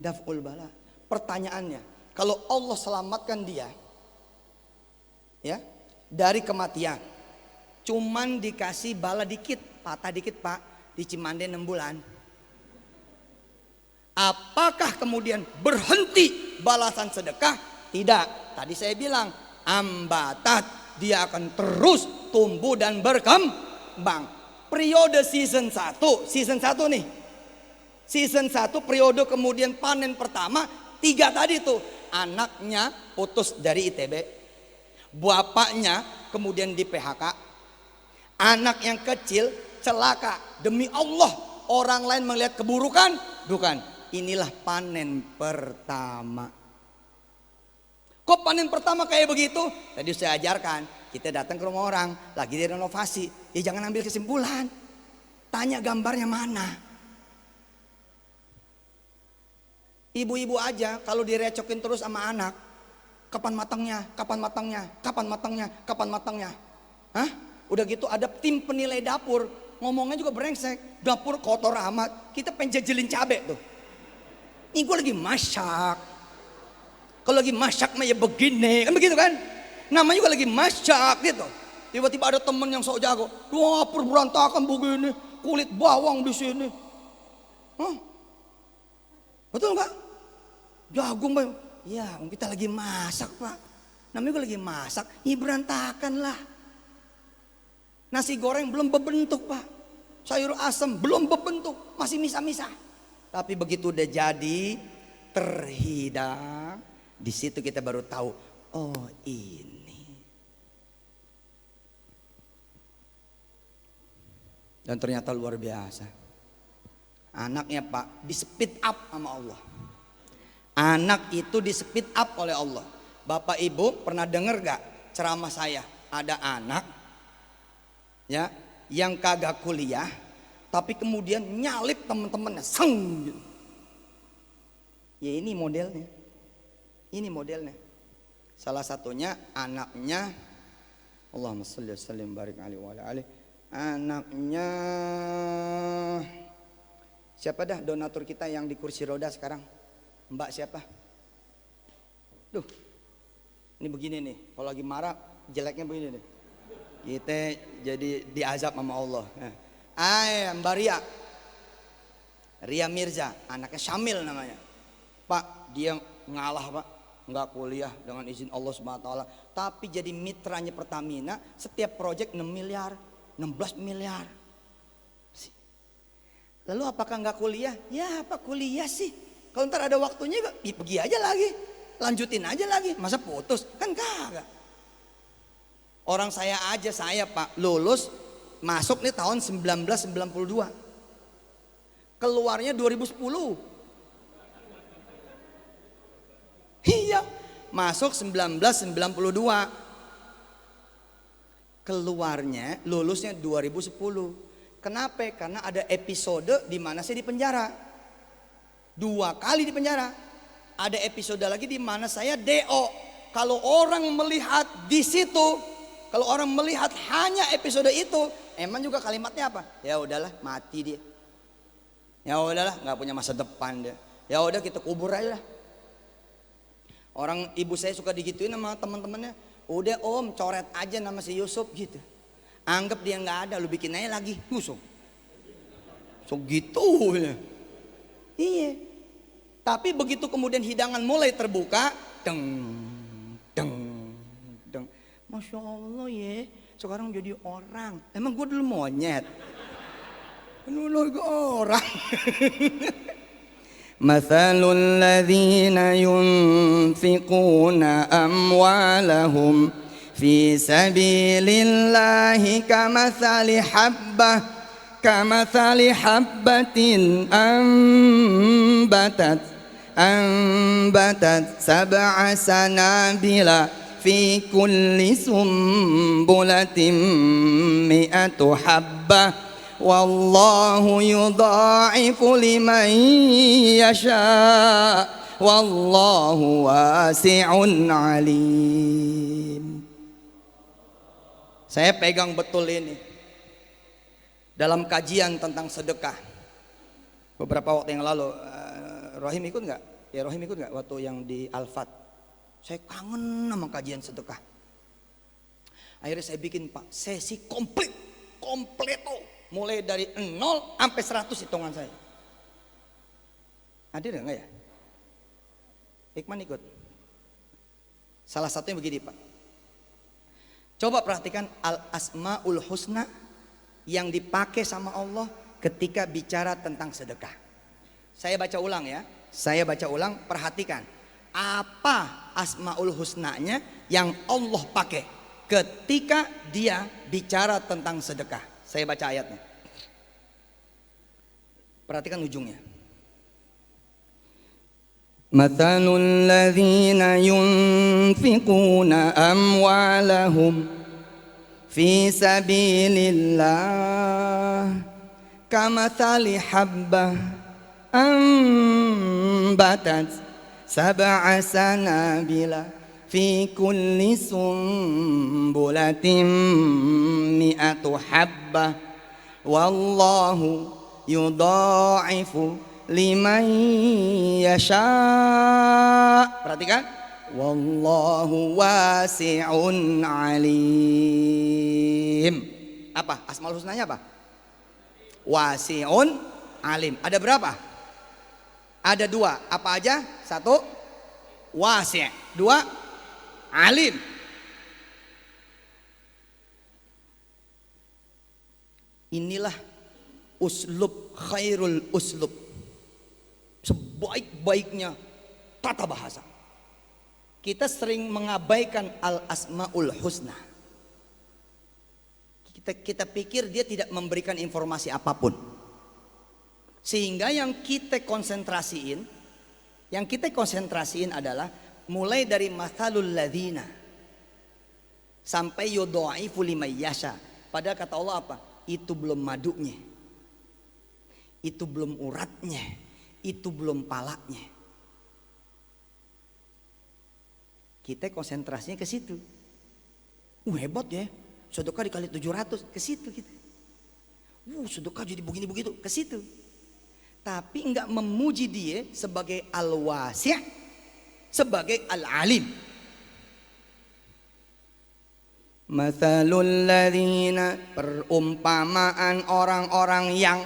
Daf'ul bala. Pertanyaannya, kalau Allah selamatkan dia ya dari kematian, cuman dikasih bala dikit, patah dikit Pak, di Cimande 6 bulan. Apakah kemudian berhenti balasan sedekah? Tidak. Tadi saya bilang ambatat, dia akan terus tumbuh dan berkembang. Periode season 1 nih. Season 1 periode kemudian panen pertama 3 tadi tuh. Anaknya putus dari ITB. Bapaknya kemudian di PHK. Anak yang kecil celaka. Demi Allah, orang lain melihat keburukan, bukan. Inilah panen pertama. Kok panen pertama kayak begitu? Tadi saya ajarkan, kita datang ke rumah orang lagi direnovasi, ya jangan ambil kesimpulan. Tanya gambarnya mana. Ibu-ibu aja kalau direcokin terus sama anak, kapan matangnya, kapan matangnya, kapan matangnya, kapan matangnya. Hah? Udah gitu ada tim penilai dapur, ngomongnya juga brengsek. Dapur kotor amat, kita pengen jajelin cabe tuh. Ini gue lagi masak. Kalau lagi masak mah ya begini, kan begitu kan? Namanya juga lagi masak gitu. Tiba-tiba ada temen yang sok jago, dapur berantakan begini, kulit bawang di sini. Hah? Betul Pak? Jagung Pak. Ya, kita lagi masak Pak. Namanya juga lagi masak, ini berantakan lah. Nasi goreng belum berbentuk Pak. Sayur asam belum berbentuk, masih misah-misah. Tapi begitu udah jadi, terhidang, di situ kita baru tahu, oh ini. Dan ternyata luar biasa. Anaknya Pak di speed up sama Allah. Anak itu di speed up oleh Allah. Bapak Ibu pernah dengar gak ceramah saya? Ada anak ya yang kagak kuliah tapi kemudian nyalip teman-temannya seng gitu. Ya ini modelnya. Ini modelnya. Salah satunya anaknya, Allahumma shalli wa sallim barik alaihi wa ala alihi. Anaknya siapa dah donatur kita yang di kursi roda sekarang? Mbak siapa? Duh. Ini begini nih, kalau lagi marah jeleknya begini nih. Kita jadi diazab sama Allah. Mbak Ria. Ria Mirza, anaknya Syamil namanya. Pak, dia ngalah Pak, nggak kuliah dengan izin Allah Subhanahu wa taala, tapi jadi mitranya Pertamina, setiap proyek 6 miliar, 16 miliar. Lalu apakah nggak kuliah? Ya apa kuliah sih? Kalau ntar ada waktunya ya pergi aja lagi, lanjutin aja lagi, masa putus? Kan kagak. Orang saya aja, saya Pak lulus masuk nih tahun 1992, keluarnya 2010. Iya, masuk 1992, keluarnya lulusnya 2010. Kenapa? Karena ada episode di mana saya di penjara 2 kali di penjara. Ada episode lagi di mana saya DO. Kalau orang melihat di situ, kalau orang melihat hanya episode itu, emang juga kalimatnya apa? Ya udahlah, mati dia. Ya udahlah, nggak punya masa depan dia. Ya udah kita kubur aja lah. Orang ibu saya suka digituin sama teman-temannya. Udah om, coret aja nama si Yusuf gitu. Anggap dia nggak ada, lu bikin aja lagi Yusuf. So gitu ya. Iya. Tapi begitu kemudian hidangan mulai terbuka, deng, deng, deng. Masya Allah ya, sekarang jadi orang. Emang gue dulu monyet. Dulu gue orang. مثل الذين ينفقون أموالهم في سبيل الله كمثل حبة أنبتت 7 سنابل في كل سنبلة 100 حبة wallahu yudha'ifu liman yasha wallahu wasi'un alim. Saya pegang betul ini dalam kajian tentang sedekah beberapa waktu yang lalu. Rohim ikut nggak? Ya Rohim ikut nggak waktu yang di Al-Fat? Saya kangen sama kajian sedekah. Akhirnya saya bikin Pak sesi kompleto, mulai dari 0 sampai 100 hitungan saya. Hadir nggak ya? Hikman ikut. Salah satunya begini Pak. Coba perhatikan al-asmaul husna yang dipakai sama Allah ketika bicara tentang sedekah. Saya baca ulang ya. Saya baca ulang, perhatikan. Apa asmaul husnanya yang Allah pakai ketika dia bicara tentang sedekah. Saya baca ayatnya. Perhatikan ujungnya. Mathalul ladzina yunfiquna amwalahum fi sabilillah kamathali habbah ambatat sab'a sanabila fi kulli sumbulatin mi'atu habbah wallahu yudha'ifu liman yasha. Perhatikan, wallahu wasi'un alim. Apa? Asmaul husnanya apa? Wasi'un alim. Ada berapa? Ada 2. Apa aja? 1 wasi', 2 alim. Inilah uslub khairul uslub, sebaik-baiknya tata bahasa. Kita sering mengabaikan al-asmaul husna. Kita pikir dia tidak memberikan informasi apapun. Sehingga yang kita konsentrasiin adalah mulai dari mathalul ladzina sampai yudha'ifu liman yasha. Padahal kata Allah apa? Itu belum madunya, itu belum uratnya, itu belum palanya. Kita konsentrasinya ke situ. Hebat ya, sedekah dikali 700, ke situ kita. Sedekah jadi begini begitu, ke situ. Tapi enggak memuji dia sebagai al-wasi', sebagai al-alim. Mathalul ladzina, perumpamaan orang-orang yang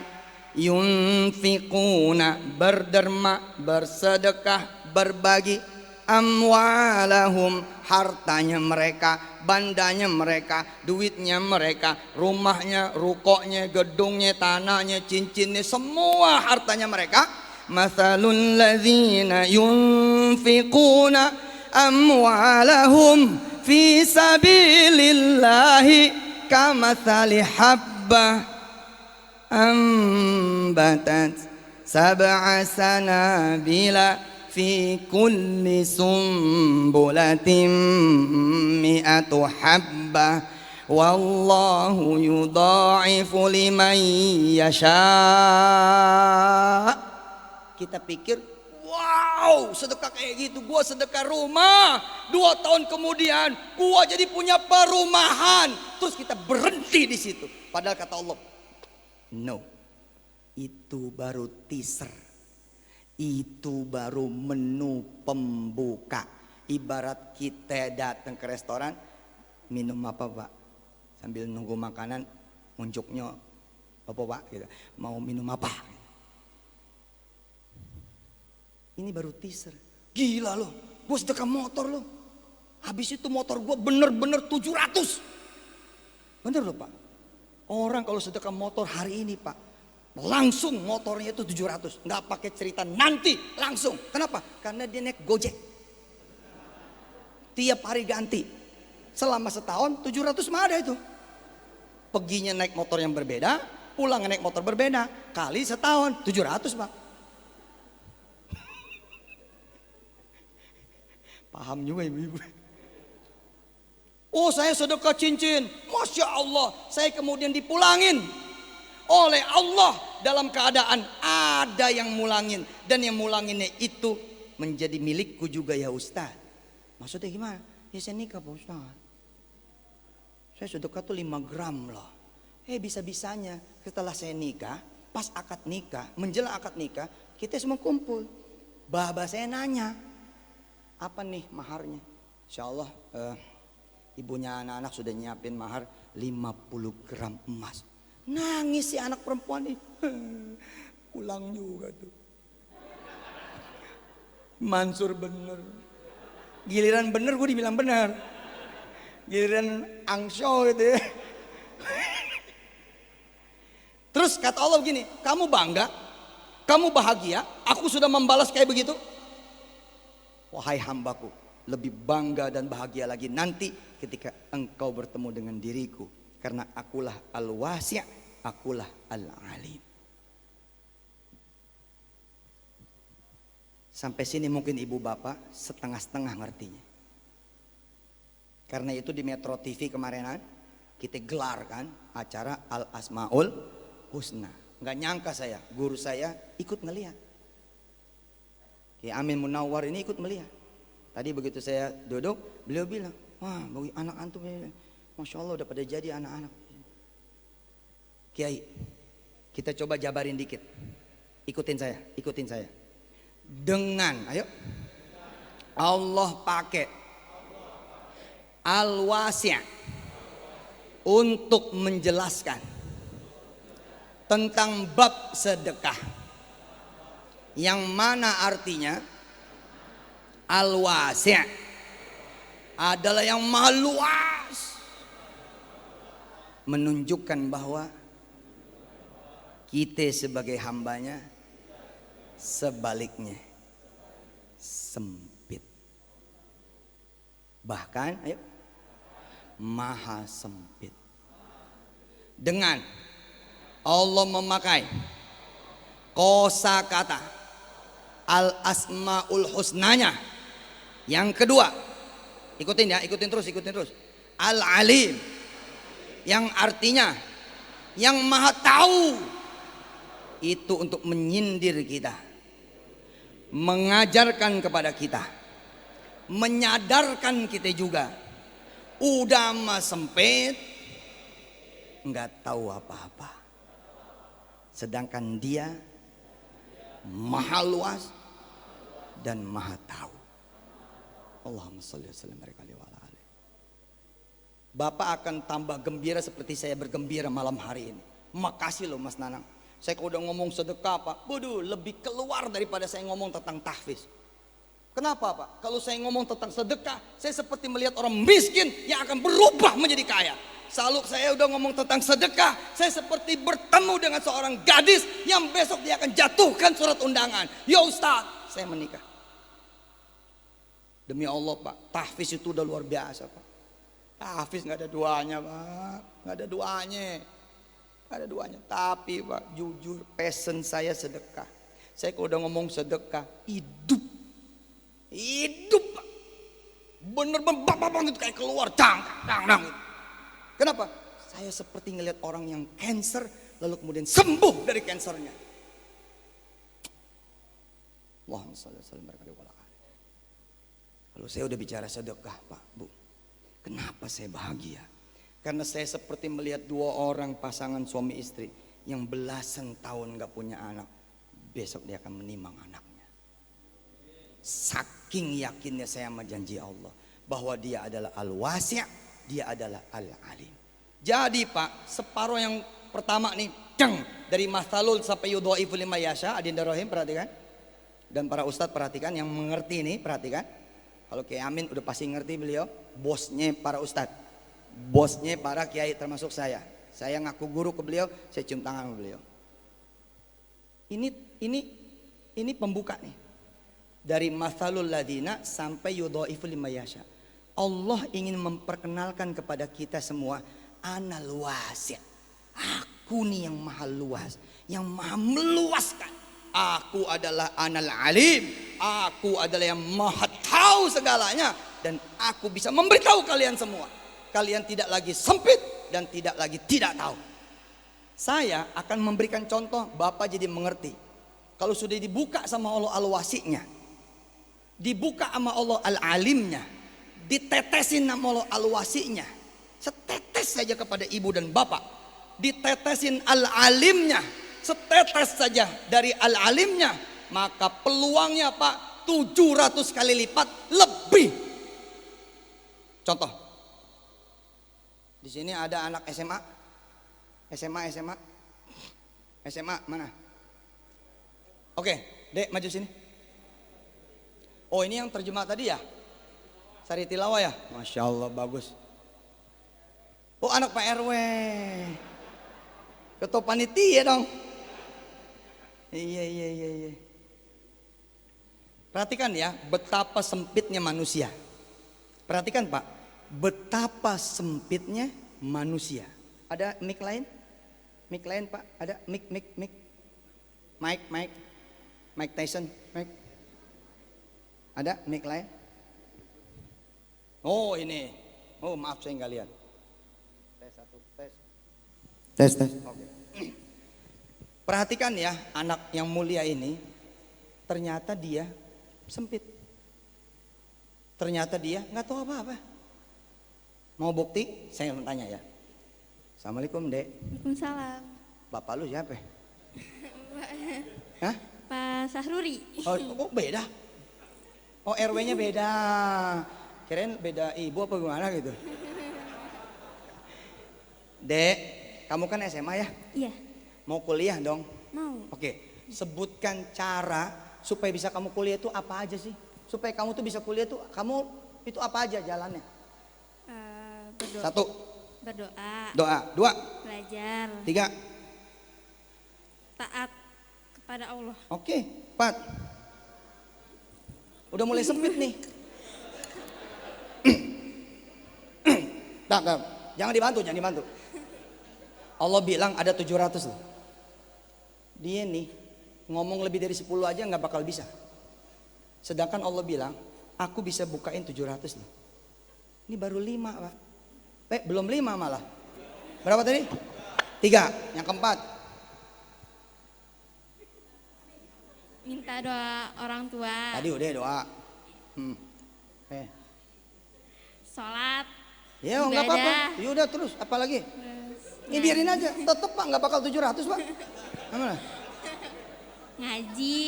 yunfiquna, berderma, bersedekah, berbagi, amwalahum, hartanya mereka, bandanya mereka, duitnya mereka, rumahnya, rukoknya, gedungnya, tanahnya, cincinnya, semua hartanya mereka. Mathalul ladzina yunfiquna amwalahum fi sabilillahi kamathali habbah ambatat sab'a sanabila fi kulli sumbulatin mi'atu habbah wallahu yudha'ifu liman yasha. Kita pikir, wow, sedekah kayak gitu, gua sedekah rumah, 2 tahun kemudian gua jadi punya perumahan. Terus kita berhenti di situ. Padahal kata Allah, no, itu baru teaser. Itu baru menu pembuka. Ibarat kita datang ke restoran, minum apa Pak? Sambil nunggu makanan, unjuknya apa Pak? Gitu. Mau minum apa? Ini baru teaser. Gila loh, gue sedekah motor loh. Habis itu motor gue bener-bener 700. Bener loh Pak. Orang kalau sedekah motor hari ini Pak, langsung motornya itu 700. Nggak pakai cerita nanti, langsung. Kenapa? Karena dia naik Gojek. Tiap hari ganti. Selama setahun 700 mah ada itu. Perginya naik motor yang berbeda, pulang naik motor berbeda. Kali setahun 700 Pak. Paham juga ibu-ibu. Oh saya sedekah cincin, Masya Allah, saya kemudian dipulangin. oleh Allah dalam keadaan ada yang mulangin, dan yang mulanginnya itu menjadi milikku juga ya Ustaz. Maksudnya gimana? Ya saya nikah Pak Ustaz, saya sedekah tuh 5 gram loh. Bisa-bisanya setelah saya nikah, pas akad nikah, menjelang akad nikah, kita semua kumpul. Baba saya nanya, apa nih maharnya? Insya Allah ibunya anak-anak sudah nyiapin mahar 50 gram emas. Nangis si anak perempuan ini. Pulang juga tuh. Mansur bener. Giliran bener gue dibilang bener. Giliran angsyo gitu ya. Terus kata Allah begini, kamu bangga, kamu bahagia, aku sudah membalas kayak begitu. Wahai hambaku, lebih bangga dan bahagia lagi nanti ketika engkau bertemu dengan diriku. Karena akulah al-wasi', akulah al-alim. Sampai sini mungkin ibu bapak setengah-setengah ngertinya. Karena itu di Metro TV kemarinan kita gelarkan acara Al-Asmaul Husna. Nggak nyangka saya, guru saya ikut ngelihat. Kiai Amin Munawwar ini ikut melihat. Tadi begitu saya duduk, beliau bilang, wah bagi anak antum ini, Masya Allah udah pada jadi anak-anak. Kiai, kita coba jabarin dikit. Ikutin saya. Dengan, ayo, Allah pakai al-wasi' untuk menjelaskan tentang bab sedekah, yang mana artinya al-wasi' adalah yang maha luas, menunjukkan bahwa kita sebagai hambanya sebaliknya sempit, bahkan ayo maha sempit. Dengan Allah memakai kosakata al-asmaul husnanya. Yang kedua, ikutin terus. Al-alim, yang artinya yang maha tahu. Itu untuk menyindir kita, mengajarkan kepada kita, menyadarkan kita juga. Udah mah sempit, nggak tahu apa-apa. Sedangkan dia maha luas dan maha tahu. Allahumma sholli wa sallim wa ala. Bapak akan tambah gembira seperti saya bergembira malam hari ini. Makasih loh Mas Nanang. Saya kalau udah ngomong sedekah Pak, waduh lebih keluar daripada saya ngomong tentang tahfiz. Kenapa Pak? Kalau saya ngomong tentang sedekah, saya seperti melihat orang miskin yang akan berubah menjadi kaya. Selalu saya udah ngomong tentang sedekah, saya seperti bertemu dengan seorang gadis yang besok dia akan jatuhkan surat undangan. Ya Ustaz, saya menikah. Demi Allah Pak, tahfiz itu udah luar biasa Pak. Tahfiz nggak ada duanya Pak, nggak ada duanya. Tapi Pak, jujur passion saya sedekah. Saya kalau udah ngomong sedekah, hidup Pak. Bener-bener gitu kayak keluar dang. Kenapa? Saya seperti ngelihat orang yang cancer lalu kemudian sembuh dari kansernya. Allahumma shalli wa sallim wa barik. Kalau saya udah bicara sedekah Pak, Bu, kenapa saya bahagia? Karena saya seperti melihat 2 orang pasangan suami istri yang belasan tahun gak punya anak. Besok dia akan menimang anaknya. Saking yakinnya saya sama janji Allah bahwa dia adalah al-wasi', dia adalah al-alim. Jadi Pak, separuh yang pertama nih, dari masalul sampai yudhaifu lima yasha, Adinda Rohim perhatikan. Dan para ustadz perhatikan, yang mengerti ini perhatikan. Kalau Kiai Amin udah pasti ngerti, beliau bosnya para ustadz. Bosnya para kiai termasuk saya. Saya ngaku guru ke beliau, saya cium tangan ke beliau. Ini pembuka nih. Dari masalul ladina sampai yudhaifu lima yasha. Allah ingin memperkenalkan kepada kita semua, anal wasi'. Aku nih yang maha luas, yang maha meluaskan. Aku adalah anal alim. Aku adalah yang maha tahu segalanya. Dan aku bisa memberitahu kalian semua. Kalian tidak lagi sempit dan tidak lagi tidak tahu. Saya akan memberikan contoh, Bapak jadi mengerti. Kalau sudah dibuka sama Allah al-wasi'nya, dibuka sama Allah al-alimnya, ditetesin sama Allah al-wasi'nya, setetes saja kepada ibu dan bapak, ditetesin al-alimnya, setetes saja dari al-alimnya, maka peluangnya Pak 700 kali lipat lebih. Contoh, di sini ada anak SMA, SMA mana? Oke, Dek maju sini. Oh ini yang terjemah tadi ya? Sari Tilawah ya? Masya Allah bagus. Oh anak Pak RW. Ketua panitia dong. Iya. Perhatikan ya betapa sempitnya manusia. Perhatikan Pak, betapa sempitnya manusia. Ada mic lain? Mic lain Pak? Ada mic. Mike Tyson, Mike. Ada mic lain? Oh ini. Oh maaf saya nggak lihat. Tes satu, tes. Oke. Perhatikan ya anak yang mulia ini. Ternyata dia sempit. Ternyata dia nggak tahu apa-apa. Mau bukti? Saya mau tanya ya. Assalamualaikum Dek. Waalaikumsalam. Bapak lu siapa? Hah? Pak Sahruri. Oh, kok beda? Oh RW-nya beda. Kirain beda ibu apa gimana gitu. Dek, kamu kan SMA ya? Iya. Mau kuliah dong? Mau. Oke, sebutkan cara supaya bisa kamu kuliah itu apa aja sih? Supaya kamu tuh bisa kuliah tuh kamu itu apa aja jalannya? Berdoa. Satu. Berdoa. Doa. Dua. Belajar. Tiga. Taat kepada Allah. Oke. Empat. Udah mulai sempit nih. Tak. Jangan dibantu. Allah bilang ada 700 loh. Dia nih ngomong lebih dari 10 aja nggak bakal bisa. Sedangkan Allah bilang, aku bisa bukain 700 loh. Ini baru 5 Pak. Belum 5 malah. Berapa tadi? 3. Yang keempat. Minta doa orang tua. Tadi udah doa. Sholat. Ya nggak apa-apa. Ya udah terus. Apalagi? Ini biarin aja. Tetep Pak nggak bakal 700 Pak. Gimana? Ngaji.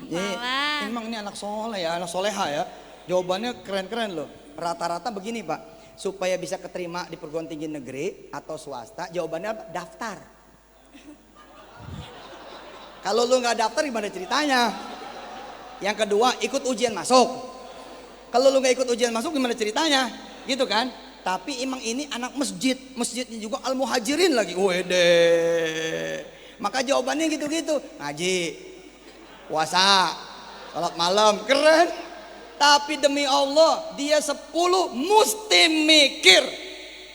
Ya, Hafalan. emang ini anak soleh ya, anak soleha ya. Jawabannya keren-keren loh. Rata-rata begini Pak. Supaya bisa keterima di perguruan tinggi negeri atau swasta, jawabannya apa? Daftar. Kalau lu nggak daftar gimana ceritanya? Yang kedua ikut ujian masuk. Kalau lu nggak ikut ujian masuk gimana ceritanya? Gitu kan? Tapi emang ini anak masjid, masjidnya juga al-muhajirin lagi. Wede. Maka jawabannya gitu-gitu. Ngaji, puasa, salat malam, keren. Tapi demi Allah dia 10 mesti mikir.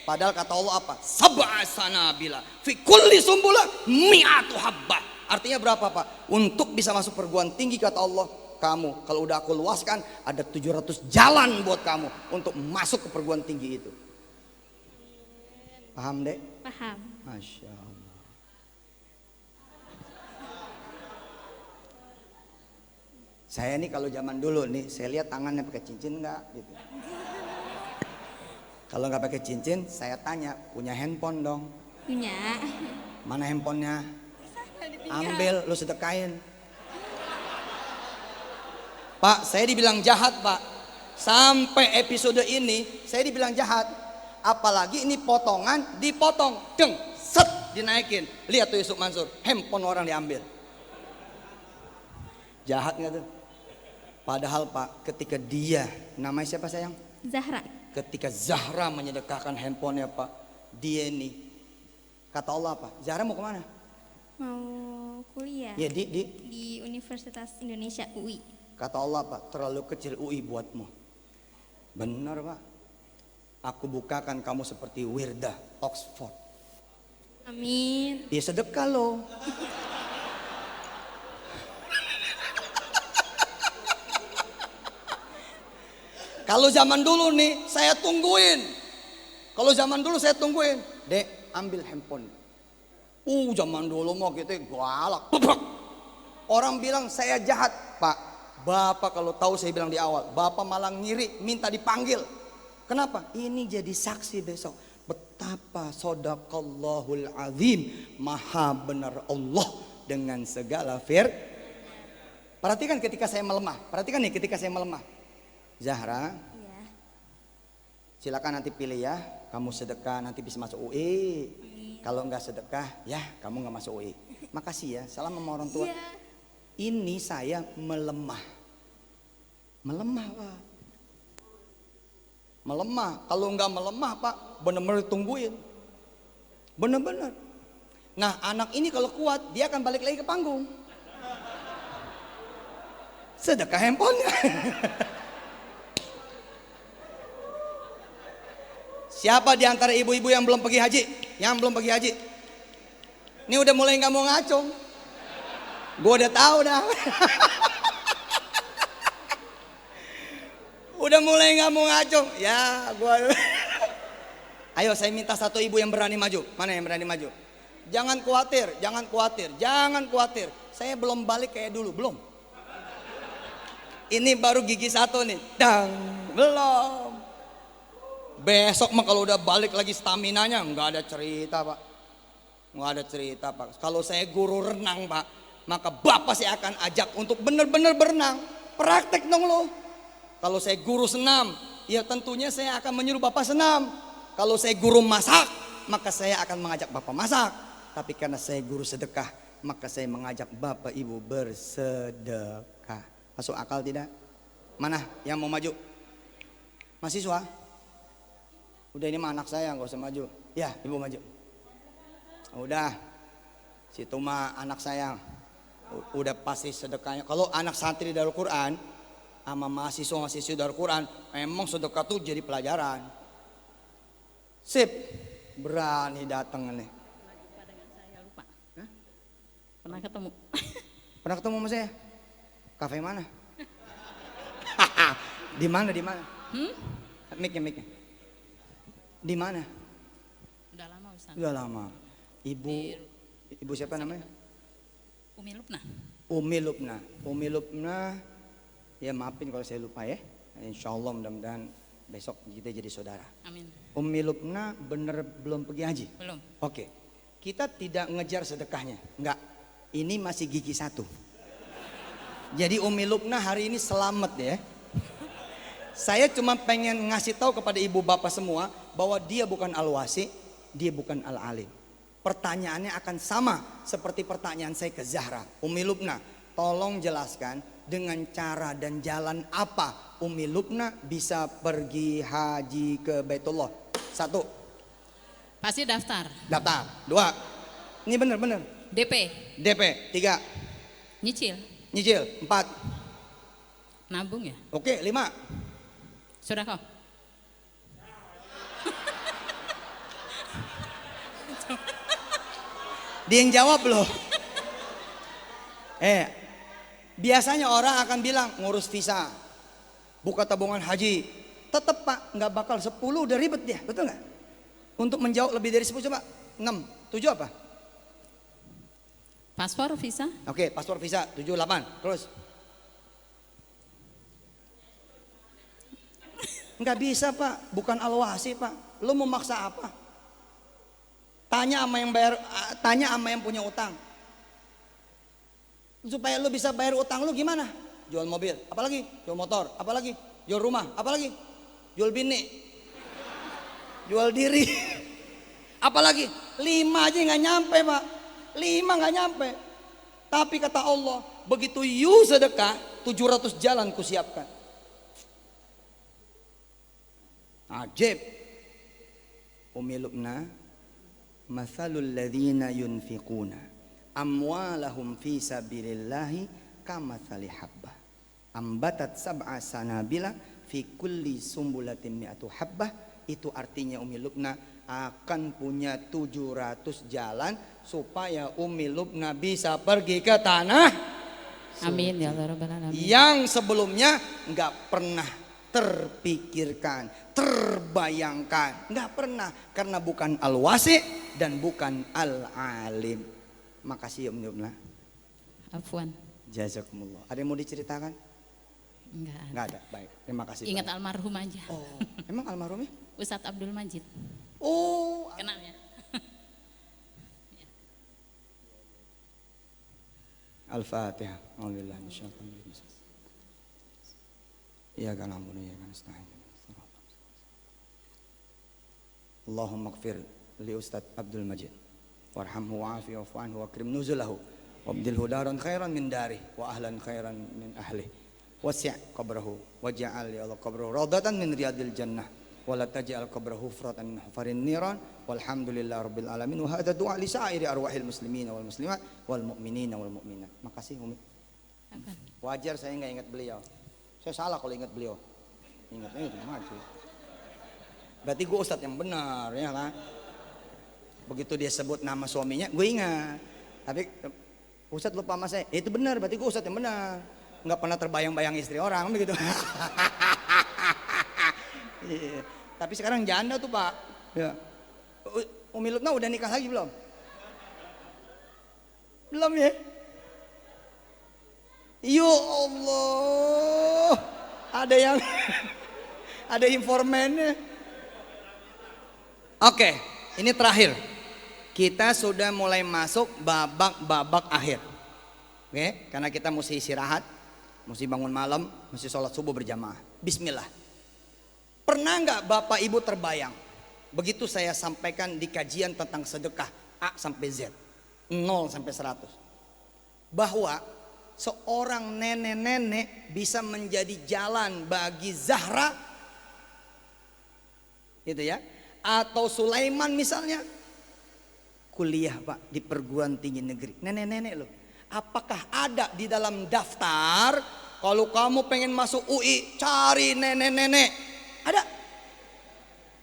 Padahal kata Allah apa? Sab'a sanabila fi kulli sumbula mi'atu habbah. Artinya berapa Pak? Untuk bisa masuk perguruan tinggi kata Allah, kamu kalau udah aku luaskan ada 700 jalan buat kamu untuk masuk ke perguruan tinggi itu. Paham Dek? Paham. Masya Allah. Saya nih kalau zaman dulu nih, saya lihat tangannya pakai cincin nggak gitu. Kalau nggak pakai cincin, saya tanya, punya handphone dong? Punya. Mana handphonenya? Ambil, lu sedekain. Pak, saya dibilang jahat Pak. Sampai episode ini, saya dibilang jahat. Apalagi ini potongan, dipotong, deng, set, dinaikin. Lihat tuh Yusuf Mansur, handphone orang diambil. Jahat nggak tuh? Padahal Pak, ketika dia, namanya siapa sayang? Zahra. Ketika Zahra menyedekahkan handphonenya Pak, dia nih, kata Allah apa? Zahra mau kemana? Mau kuliah. Ya Di Universitas Indonesia UI. Kata Allah Pak, terlalu kecil UI buatmu. Benar Pak. Aku bukakan kamu seperti Wirdah Oxford. Amin. Dia sedekah loh. Kalau zaman dulu nih saya tungguin. Kalau zaman dulu saya tungguin. Dek ambil handphone. Zaman dulu mau gitu galak. Orang bilang saya jahat, Pak. Bapak kalau tahu saya bilang di awal, Bapak malah ngiri, minta dipanggil. Kenapa? Ini jadi saksi besok. Betapa sodaqallahul azim, maha benar Allah dengan segala Perhatikan ketika saya melemah. Perhatikan nih ketika saya melemah. Zahra, Iya. silakan nanti pilih ya. Kamu sedekah nanti bisa masuk UI. Kalau nggak sedekah, ya kamu nggak masuk UI. Makasih ya. Salam sama orang tua. Iya. Ini saya melemah. Melemah, Pak. Melemah. Kalau nggak melemah, Pak, benar-benar tungguin. Benar-benar. Nah, anak ini kalau kuat, dia akan balik lagi ke panggung. Sedekah handphonenya. Siapa di antara ibu-ibu yang belum pergi haji? Yang belum pergi haji? Ini udah mulai nggak mau ngacung. Gue udah tahu dah. Udah mulai nggak mau ngacung. Ya, gue. Ayo saya minta satu ibu yang berani maju. Mana yang berani maju? Jangan khawatir, jangan khawatir, jangan khawatir. Saya belum balik kayak dulu, belum. Ini baru gigi satu nih. Dang, belum. Besok mah kalau udah balik lagi staminanya nggak ada cerita, Pak. Nggak ada cerita, Pak. Kalau saya guru renang, Pak, maka Bapak saya akan ajak untuk benar-benar berenang. Praktek dong lo. Kalau saya guru senam, ya tentunya saya akan menyuruh Bapak senam. Kalau saya guru masak, maka saya akan mengajak Bapak masak. Tapi karena saya guru sedekah, maka saya mengajak Bapak Ibu bersedekah. Masuk akal tidak? Mana yang mau maju? Mahasiswa? Udah ini mah anak saya, nggak usah maju. Ya, ibu maju. Udah, situ mah anak saya. Udah pasti sedekahnya. Kalau anak santri Darul Quran sama mahasiswa Darul Quran, memang sedekah tuh jadi pelajaran. Sip, berani datang nih. Saya lupa. Pernah ketemu. Pernah ketemu sama saya? Kafe mana? Di mana? Di mana? Mic-nya. Di mana? Udah lama Ustaz. Udah lama. Ibu siapa namanya? Umi Lupna. Umi Lupna. Umi Lupna. Ya maafin kalau saya lupa ya. Insya Allah mudah-mudahan besok kita jadi saudara. Amin. Umi Lupna bener belum pergi haji? Belum. Oke. Kita tidak ngejar sedekahnya. Enggak. Ini masih gigi satu. Jadi Umi Lupna hari ini selamat ya. Saya cuma pengen ngasih tahu kepada ibu bapak semua bahwa dia bukan al-wasi, dia bukan al-alim. Pertanyaannya akan sama seperti pertanyaan saya ke Zahra. Umi Lupna, tolong jelaskan dengan cara dan jalan apa Umi Lupna bisa pergi haji ke Baitullah. 1. Pasti daftar. Daftar. 2. Ini bener. DP. 3. Nyicil. Nyicil. 4. Nabung ya. Oke, 5. Sudah kau. Dia yang jawab loh. Biasanya orang akan bilang ngurus visa, buka tabungan haji. Tetap Pak, nggak bakal 10 udah ribet dia, betul nggak? Untuk menjawab lebih dari 10 coba 6, 7 apa? Paspor, visa. Oke, paspor visa 7, 8, terus. Nggak bisa Pak, bukan al-wasi Pak. Lu mau maksa apa? Tanya sama yang bayar, tanya sama yang punya utang. Supaya lu bisa bayar utang lu gimana? Jual mobil, apalagi? Jual motor, apalagi? Jual rumah, apalagi? Jual bini, jual diri, apalagi? 5 aja nggak nyampe Pak, 5 nggak nyampe. Tapi kata Allah, begitu you sedekah, 700 jalan kusiapkan. Ajib. Umi Lubna, mathalul ladzina yunfiquna amwalahum fi sabilillahi kamathali habbah ambatat sab'a sanabila fi kulli sumbulatin mi'atu habbah. Itu artinya Umi Lubna akan punya 700 jalan supaya Umi Lubna bisa pergi ke tanah Amin ya Allah rabbal alamin. yang sebelumnya nggak pernah terpikirkan, terbayangkan. Nggak pernah, karena bukan al-wasi dan bukan al-alim. Makasih Om Yumna. Afwan. Jazakumullah. Ada yang mau diceritakan? Enggak ada. Nggak ada. Baik, terima kasih. Ingat Pak. almarhum aja. Oh, emang almarhumnya? Ustadz Abdul Majid. Oh, Kenal ya? Al-Fatihah. Alhamdulillah. Iya kan ampun, iya kan nasta'in. Allahumma ighfir li Ustadz Abdul Majid warhamhu wa'afi wa'fu anhu wa akrim nuzulahu wabdilhu daran khairan min darih wa ahlan khairan min ahlih wasi' qabrahu waj'al ya Allah qabrahu radatan min riyadil jannah wa la taj'al qabrahu hufratan min hufarin niran walhamdulillah rabbil alamin wa hadha du'a li sa'iri arwahil muslimin wal muslimat wal mu'minina wal mu'minat. Makasih Umi. Wajar saya nggak ingat beliau. Saya salah kalau ingat beliau. Ingatnya itu maju. Berarti gue ustadz yang benar ya lah. Begitu dia sebut nama suaminya, gue ingat. Tapi ustadz lupa sama saya. Itu benar, berarti gue ustadz yang benar. Nggak pernah terbayang-bayang istri orang begitu. Tapi sekarang janda tuh Pak. Ya. Umi Lutna udah nikah lagi belum? Belum ya? Ya Allah, ada yang ada informannya. Oke, ini terakhir. Kita sudah mulai masuk babak akhir. Oke, karena kita mesti istirahat, mesti bangun malam, mesti sholat subuh berjamaah. Bismillah. Pernah nggak Bapak Ibu terbayang? Begitu saya sampaikan di kajian tentang sedekah A sampai Z, 0 sampai 100, bahwa seorang nenek-nenek bisa menjadi jalan bagi Zahra, gitu ya, atau Sulaiman misalnya, kuliah Pak di perguruan tinggi negeri. Nenek-nenek loh. Apakah ada di dalam daftar kalau kamu pengen masuk UI cari nenek-nenek? Ada?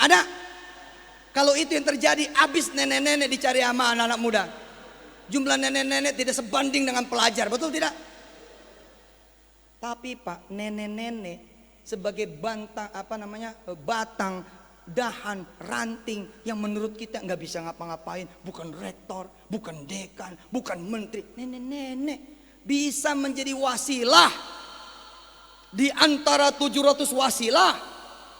Ada? Kalau itu yang terjadi, habis nenek-nenek dicari sama anak-anak muda. Jumlah nenek-nenek tidak sebanding dengan pelajar, betul tidak? Tapi Pak, nenek-nenek sebagai batang, dahan, ranting yang menurut kita nggak bisa ngapa-ngapain, bukan rektor, bukan dekan, bukan menteri. Nenek-nenek bisa menjadi wasilah di antara 700 wasilah.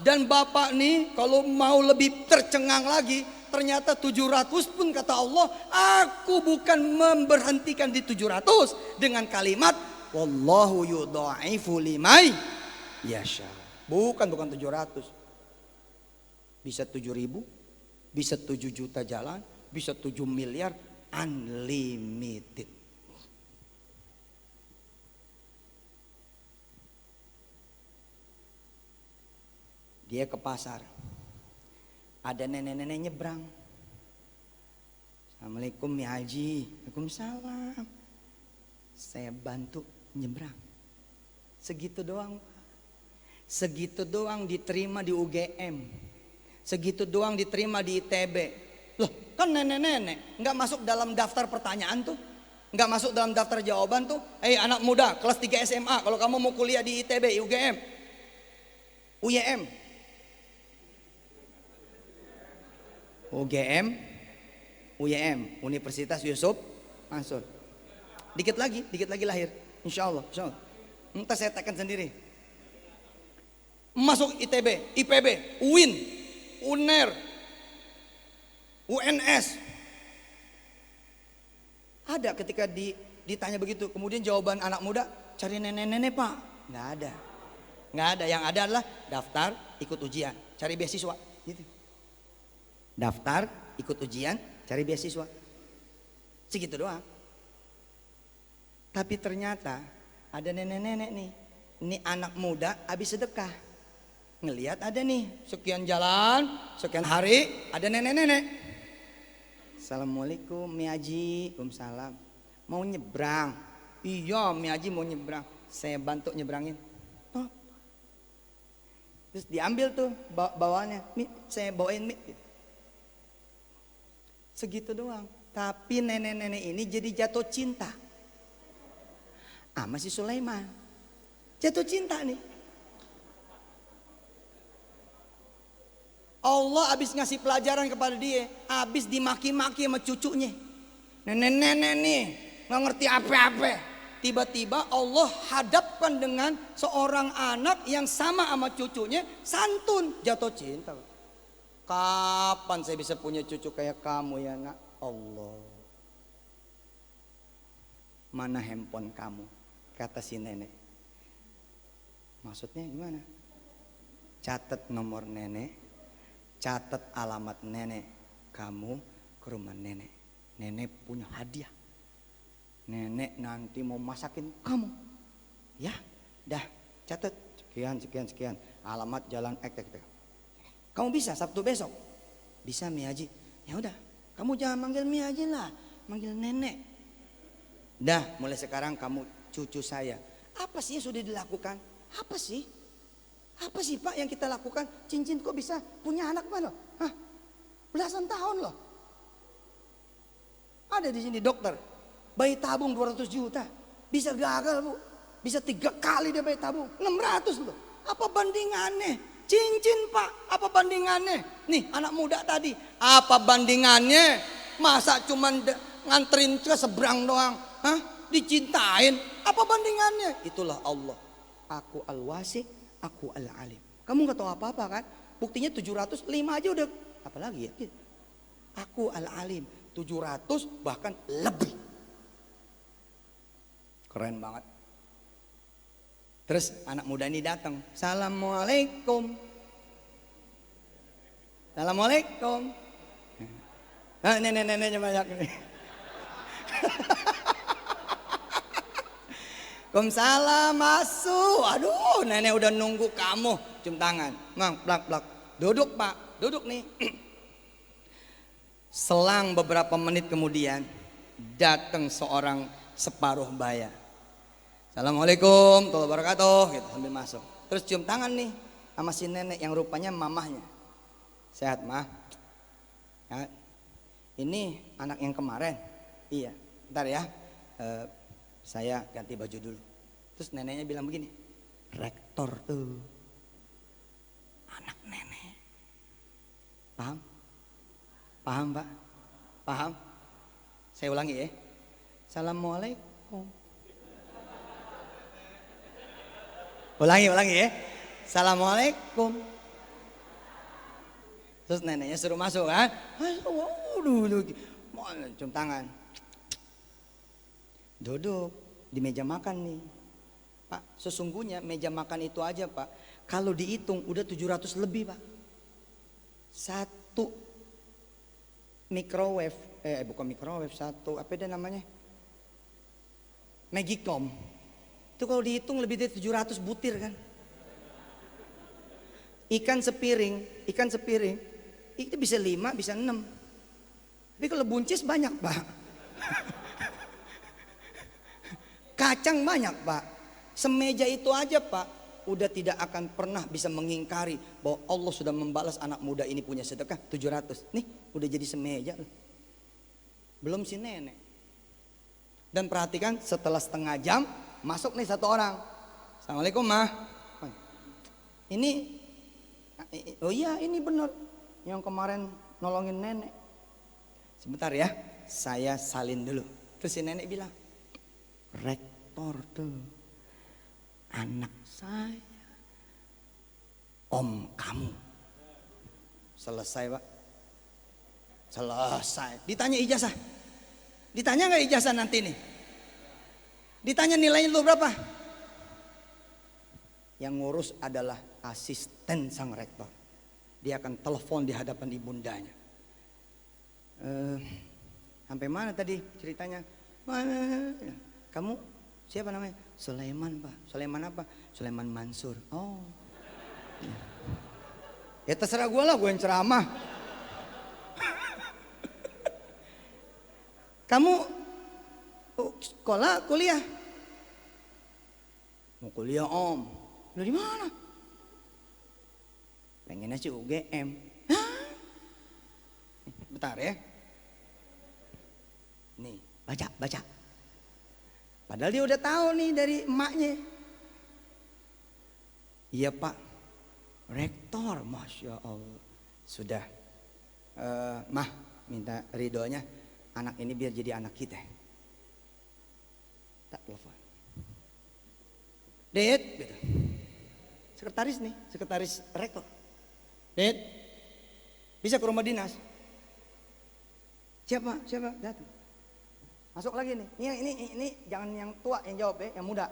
Dan Bapak nih kalau mau lebih tercengang lagi, ternyata 700 pun kata Allah, aku bukan memberhentikan di 700 dengan kalimat wallahu yudha'ifu limay yasha. Bukan 700. Bisa 7.000, bisa 7 juta jalan, bisa 7 miliar, unlimited. Dia ke pasar, ada nenek-nenek nyebrang. Assalamualaikum ya Haji. Waalaikumsalam. Saya bantu nyebrang. Segitu doang. Segitu doang diterima di UGM. Segitu doang diterima di ITB. Loh kan nenek-nenek nggak masuk dalam daftar pertanyaan tuh, nggak masuk dalam daftar jawaban tuh. Anak muda kelas 3 SMA, kalau kamu mau kuliah di ITB, UGM, UYM, UGM, UYM, Universitas Yusuf Mansur. Dikit lagi lahir, insya Allah. Entah saya tekan sendiri. Masuk ITB, IPB, UIN, UNER, UNS. Ada ketika ditanya begitu, kemudian jawaban anak muda, cari nenek-nenek Pak. Nggak ada. Yang ada adalah daftar, ikut ujian, cari beasiswa. Gitu. Daftar, ikut ujian, cari beasiswa. Segitu doang. Tapi ternyata ada nenek-nenek nih. Ini anak muda habis sedekah. Ngelihat ada nih, sekian jalan, sekian hari, ada nenek-nenek. Assalamualaikum Mi Haji. Waalaikumsalam. Mau nyebrang? Iya Mi Haji mau nyebrang. Saya bantu nyebrangin. Oh. Terus diambil tuh bawaannya. Mi, saya bawain Mi. Segitu doang. Tapi nenek-nenek ini jadi jatuh cinta sama si Sulaiman. Jatuh cinta nih. Allah habis ngasih pelajaran kepada dia, habis dimaki-maki sama cucunya. Nenek-nenek nih nggak ngerti apa-apa. Tiba-tiba Allah hadapkan dengan seorang anak yang sama sama cucunya, santun, jatuh cinta. Kapan saya bisa punya cucu kayak kamu ya nak? Allah. Mana handphone kamu? Kata si nenek. Maksudnya gimana? Catat nomor nenek, catat alamat nenek. Kamu ke rumah nenek. Nenek punya hadiah. Nenek nanti mau masakin kamu. Ya, dah catat. Sekian. Alamat jalan ek. Kamu bisa Sabtu besok? Bisa Mi Haji. Ya udah, kamu jangan manggil Mi Haji lah, manggil nenek. Dah, mulai sekarang kamu cucu saya. Apa sih yang sudah dilakukan? Apa sih Pak yang kita lakukan? Cincin kok bisa punya anak mana? Hah? Belasan tahun loh. Ada di sini dokter, bayi tabung 200 juta. Bisa gagal Bu. Bisa 3 kali dia bayi tabung. 600 loh. Apa bandingannya? Cincin Pak, apa bandingannya? Nih anak muda tadi, apa bandingannya? Masa cuman nganterin ke seberang doang? Hah? Dicintain? Apa bandingannya? Itulah Allah. Aku al-wasi, aku al-alim. Kamu gak tahu apa-apa kan? Buktinya 705 aja udah. Apalagi ya? Aku al-alim. 700 bahkan lebih. Keren banget. Terus anak muda ini datang. Assalamualaikum. Assalamualaikum. Nenek-neneknya banyak nih. Waalaikumsalam, masuk. Aduh, nenek udah nunggu kamu. Cium tangan. Mang, plak. Duduk Pak, duduk nih. Selang beberapa menit kemudian datang seorang separuh baya. Assalamualaikum warahmatullahi wabarakatuh, gitu sambil masuk. Terus cium tangan nih sama si nenek yang rupanya mamahnya. Sehat mah? Ya, ini anak yang kemarin. Iya, bentar ya. Saya ganti baju dulu. Terus neneknya bilang begini, rektor tuh anak nenek. Paham? Paham Pak? Paham? Saya ulangi ya. Assalamualaikum. Ulangi ya. Assalamualaikum. Terus neneknya suruh masuk kan. Waduh, cium tangan. Duduk di meja makan nih. Pak, sesungguhnya meja makan itu aja Pak, kalau dihitung udah 700 lebih Pak. Satu microwave, bukan microwave, satu apa itu namanya? Magicom. Itu kalau dihitung lebih dari 700 butir kan. Ikan sepiring itu bisa 5, bisa 6. Tapi kalau buncis banyak Pak. Kacang banyak Pak. Semeja itu aja Pak, udah tidak akan pernah bisa mengingkari bahwa Allah sudah membalas anak muda ini punya sedekah 700. Nih udah jadi semeja. Belum si nenek. Dan perhatikan setelah setengah jam masuk nih satu orang. Assalamualaikum Mah. Ini, oh iya ini benar yang kemarin nolongin nenek. Sebentar ya, saya salin dulu. Terus si nenek bilang, rektor tuh anak saya, om kamu. Selesai Pak. Selesai. Ditanya ijazah. Ditanya nggak ijazah nanti nih? Ditanya nilainya lu berapa? Yang ngurus adalah asisten sang rektor. Dia akan telepon di hadapan ibundanya. Sampai mana tadi ceritanya? Mana? Kamu siapa namanya? Sulaiman Pak. Sulaiman apa? Sulaiman Mansur. Oh. Ya terserah gue lah, gue yang ceramah. Kamu sekolah, kuliah? Mau kuliah Om. Lu di mana? Pengennya sih UGM. Hah? Bentar ya. Nih, baca. Padahal dia udah tahu nih dari emaknya. Iya Pak, rektor, Masya Allah. Sudah. Mah, minta ridhonya anak ini biar jadi anak kita. Tak telepon. Dit, gitu. Sekretaris nih, sekretaris rektor. Dit, bisa ke rumah dinas? Siapa? Datang. Masuk lagi nih. Ini jangan yang tua yang jawab ya, yang muda.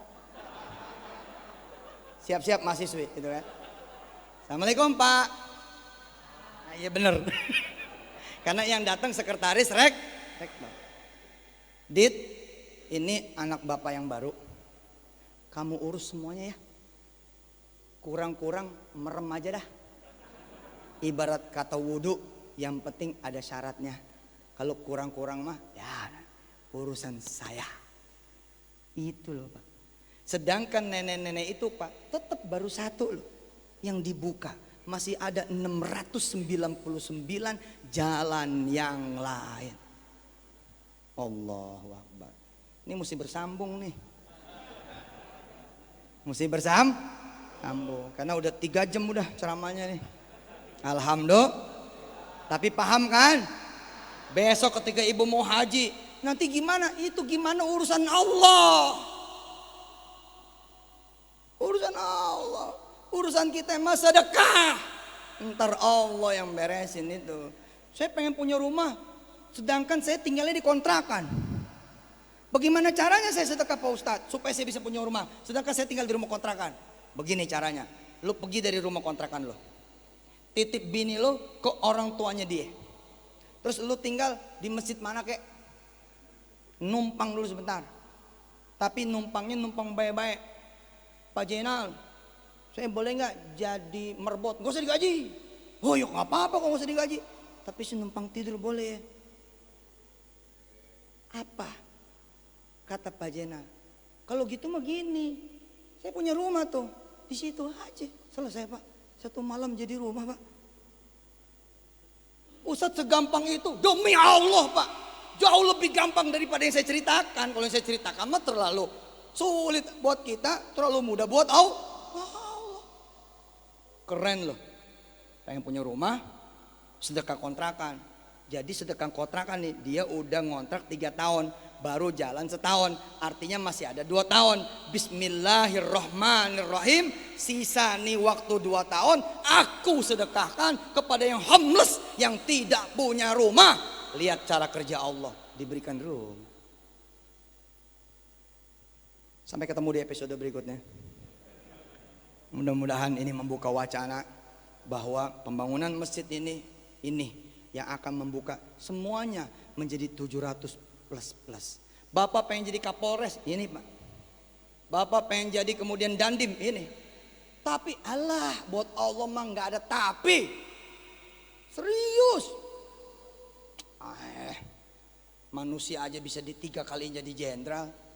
Siap-siap mahasiswi gitu kan. Assalamualaikum Pak. Nah, iya bener. Karena yang datang sekretaris rektor. Dit, ini anak bapak yang baru. Kamu urus semuanya ya. Kurang-kurang merem aja dah. Ibarat kata wudhu, yang penting ada syaratnya. Kalau kurang-kurang mah ya urusan saya. Itu loh Pak. Sedangkan nenek-nenek itu Pak tetap baru satu loh yang dibuka. Masih ada 699 jalan yang lain. Allahu Akbar. Ini mesti bersambung nih. Mesti bersambung. Karena udah 3 jam udah ceramahnya nih. Alhamdulillah. Tapi paham kan? Besok ketika ibu mau haji, nanti gimana? Itu gimana urusan Allah. Urusan Allah. Urusan kita mah sedekah. Ntar Allah yang beresin itu. Saya pengen punya rumah, sedangkan saya tinggalnya di kontrakan. Bagaimana caranya saya sedekah Pak Ustadz supaya saya bisa punya rumah, sedangkan saya tinggal di rumah kontrakan? Begini caranya. Lu pergi dari rumah kontrakan lo, titip bini lo ke orang tuanya dia. Terus lu tinggal di masjid mana kek, numpang dulu sebentar. Tapi numpangnya numpang baik-baik. Pak Jenal, saya boleh nggak jadi merbot? Gak usah digaji. Oh yuk nggak apa-apa kok gak usah digaji. Tapi numpang tidur boleh. Apa kata Pak Jenal? Kalau gitu mah gini, saya punya rumah tuh di situ aja. Selesai Pak. 1 malam jadi rumah Pak. Ustadz segampang itu? Demi Allah Pak, jauh lebih gampang daripada yang saya ceritakan. Kalau yang saya ceritakan mah terlalu sulit buat kita, terlalu mudah buat Allah. Keren loh. Pengen punya rumah, sedekah kontrakan. Jadi sedekah kontrakan nih, dia udah ngontrak 3 tahun, baru jalan setahun, artinya masih ada 2 tahun. Bismillahirrahmanirrahim. Sisa nih waktu 2 tahun, aku sedekahkan kepada yang homeless, yang tidak punya rumah. Lihat cara kerja Allah, diberikan rumah. Sampai ketemu di episode berikutnya. Mudah-mudahan ini membuka wacana bahwa pembangunan masjid ini yang akan membuka semuanya menjadi 700 plus. Bapak pengen jadi Kapolres, ini Pak. Bapak pengen jadi kemudian Dandim, ini. Tapi Allah, buat Allah mah nggak ada tapi. Serius. Manusia aja bisa 3 kali jadi jenderal.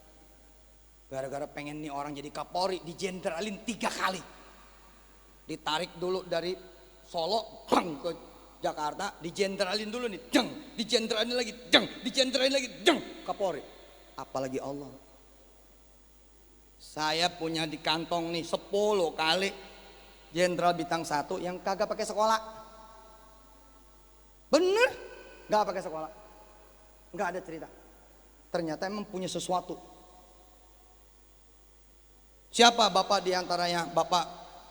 Gara-gara pengen nih orang jadi Kapolri, dijenderalin 3 kali. Ditarik dulu dari Solo, bang ke Jakarta, dijenderalin dulu nih, deng, dijenderalin lagi, deng, dijenderalin lagi, deng, Kapolri. Apalagi Allah. Saya punya di kantong nih 10 kali jenderal bintang 1 yang kagak pakai sekolah. Bener, nggak pakai sekolah, nggak ada cerita. Ternyata emang punya sesuatu. Siapa bapak diantaranya? Bapak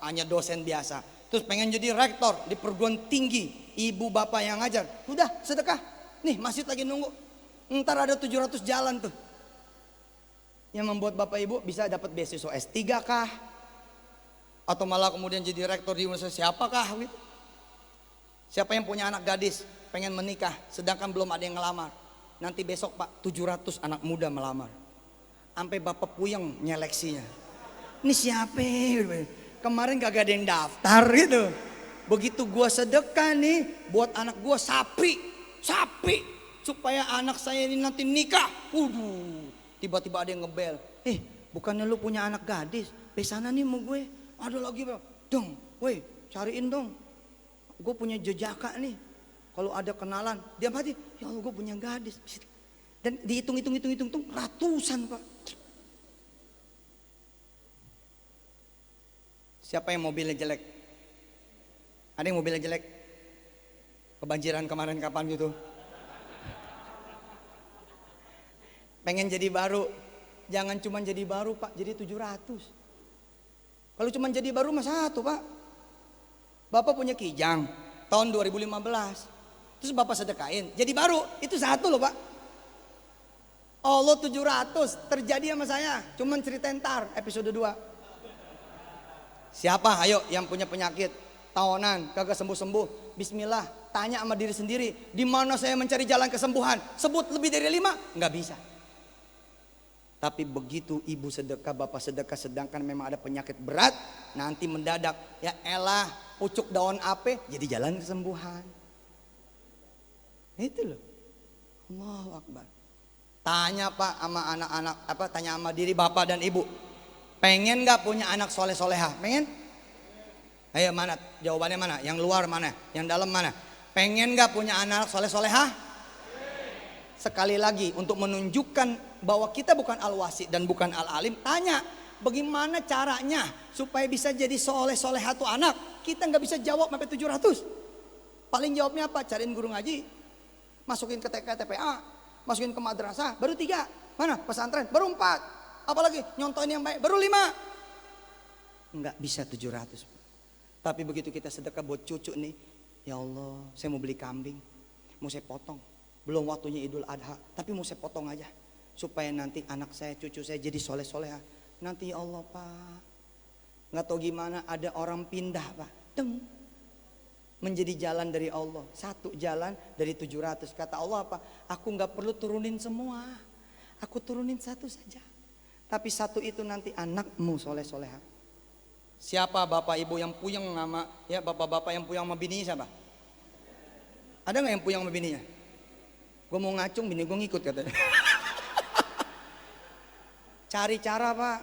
hanya dosen biasa, terus pengen jadi rektor di perguruan tinggi, ibu bapak yang ngajar. Udah sedekah, nih masjid lagi nunggu. Ntar ada 700 jalan tuh yang membuat bapak ibu bisa dapat beasiswa S3 kah, atau malah kemudian jadi rektor di universitas siapakah gitu. Siapa yang punya anak gadis pengen menikah sedangkan belum ada yang ngelamar, nanti besok Pak 700 anak muda melamar, sampai bapak puyeng nyeleksinya. Ini siapa? Kemarin gak ada yang daftar gitu. Begitu gua sedekah nih buat anak gua sapi, supaya anak saya ini nanti nikah. Tiba-tiba ada yang ngebel. Bukannya lu punya anak gadis? Pesana nih mau gue. Ada lagi Bang. Dong, weh cariin dong. Gue punya jejaka nih. Kalau ada kenalan, dia mati. Ya Allah, gue punya gadis. Dan dihitung ratusan Pak. Siapa yang mobilnya jelek? Ada yang mobilnya jelek? Kebanjiran kemarin kapan gitu. Pengen jadi baru. Jangan cuma jadi baru Pak, jadi 700. Kalau cuma jadi baru mah satu Pak. Bapak punya kijang tahun 2015. Terus Bapak sedekain, jadi baru. Itu satu loh Pak. Allah 700 terjadi sama saya. Cuman cerita ntar episode 2. Siapa ayo yang punya penyakit tahunan kagak sembuh-sembuh, bismillah, tanya sama diri sendiri, di mana saya mencari jalan kesembuhan? Sebut lebih dari 5, nggak bisa. Tapi begitu ibu sedekah, bapak sedekah, sedangkan memang ada penyakit berat, nanti mendadak ya elah pucuk daun ape jadi jalan kesembuhan. Itu loh. Allahu Akbar. Tanya Pak sama anak-anak, tanya sama diri bapak dan ibu, pengen nggak punya anak soleh soleha? Pengen? Ayo mana? Jawabannya mana? Yang luar mana? Yang dalam mana? Pengen nggak punya anak soleh soleha? Sekali lagi untuk menunjukkan bahwa kita bukan al-wasi dan bukan al-alim, tanya bagaimana caranya supaya bisa jadi soleh soleha tuh anak. Kita nggak bisa jawab sampai 700. Paling jawabnya apa? Cariin guru ngaji, masukin ke TK TPA, masukin ke madrasah, baru 3. Mana? Pesantren, baru 4. Apalagi nyontohin yang baik, baru 5. Enggak bisa 700. Tapi begitu kita sedekah buat cucu nih, ya Allah, saya mau beli kambing, mau saya potong. Belum waktunya Idul Adha, tapi mau saya potong aja supaya nanti anak saya, cucu saya jadi soleh soleha. Nanti ya Allah Pak, nggak tahu gimana ada orang pindah Pak, menjadi jalan dari Allah. Satu jalan dari 700. Kata Allah apa? Aku nggak perlu turunin semua, aku turunin satu saja. Tapi satu itu nanti anakmu soleh soleha. Siapa bapak ibu yang puyeng sama ya bapak-bapak yang puyeng sama bininya siapa? Ada nggak yang puyeng sama bininya? Gue mau ngacung, bini gue ngikut katanya. Cari cara Pak.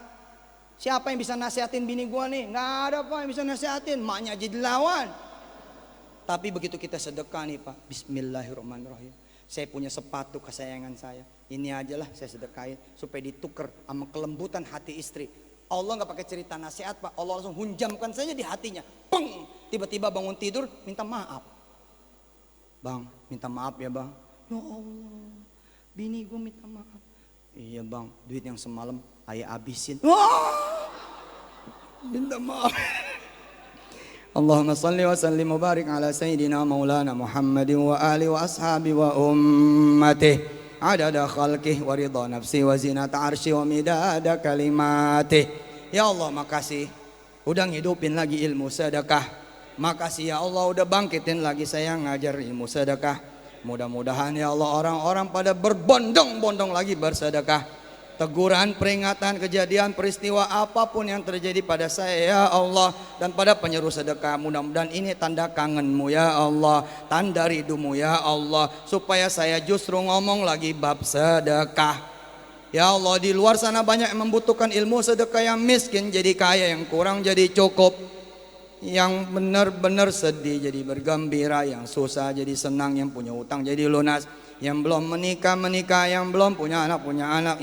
Siapa yang bisa nasihatin bini gue nih? Nggak ada Pak yang bisa nasihatin. Maknya jadi lawan. Tapi begitu kita sedekah nih Pak, bismillahirrahmanirrahim. Saya punya sepatu kesayangan saya. Ini aja lah saya sedekahin supaya ditukar sama kelembutan hati istri. Allah nggak pakai cerita nasihat Pak. Allah langsung hunjamkan saja di hatinya. Peng! Tiba-tiba bangun tidur minta maaf. Bang, minta maaf ya Bang. Ya Allah, bini gue minta maaf. Iya Bang, duit yang semalam ayah habisin. Wah! Minta maaf. Allahumma salli wa sallim wa barik ala sayyidina maulana Muhammad wa ali wa ashabi wa ummatih adada khalqih wa ridha nafsi wa zinata arsy wa midada kalimatih. Ya Allah makasih udah ngidupin lagi ilmu sedekah. Makasih ya Allah udah bangkitin lagi saya ngajar ilmu sedekah. Mudah-mudahan ya Allah orang-orang pada berbondong-bondong lagi bersedekah. Teguran, peringatan, kejadian, peristiwa apapun yang terjadi pada saya ya Allah dan pada penyeru sedekah, mudah-mudahan ini tanda kangenmu ya Allah, tanda ridhumu ya Allah, supaya saya justru ngomong lagi bab sedekah. Ya Allah, di luar sana banyak yang membutuhkan ilmu sedekah, yang miskin jadi kaya, yang kurang jadi cukup, yang benar-benar sedih jadi bergembira, yang susah jadi senang, yang punya utang jadi lunas, yang belum menikah, yang belum punya anak,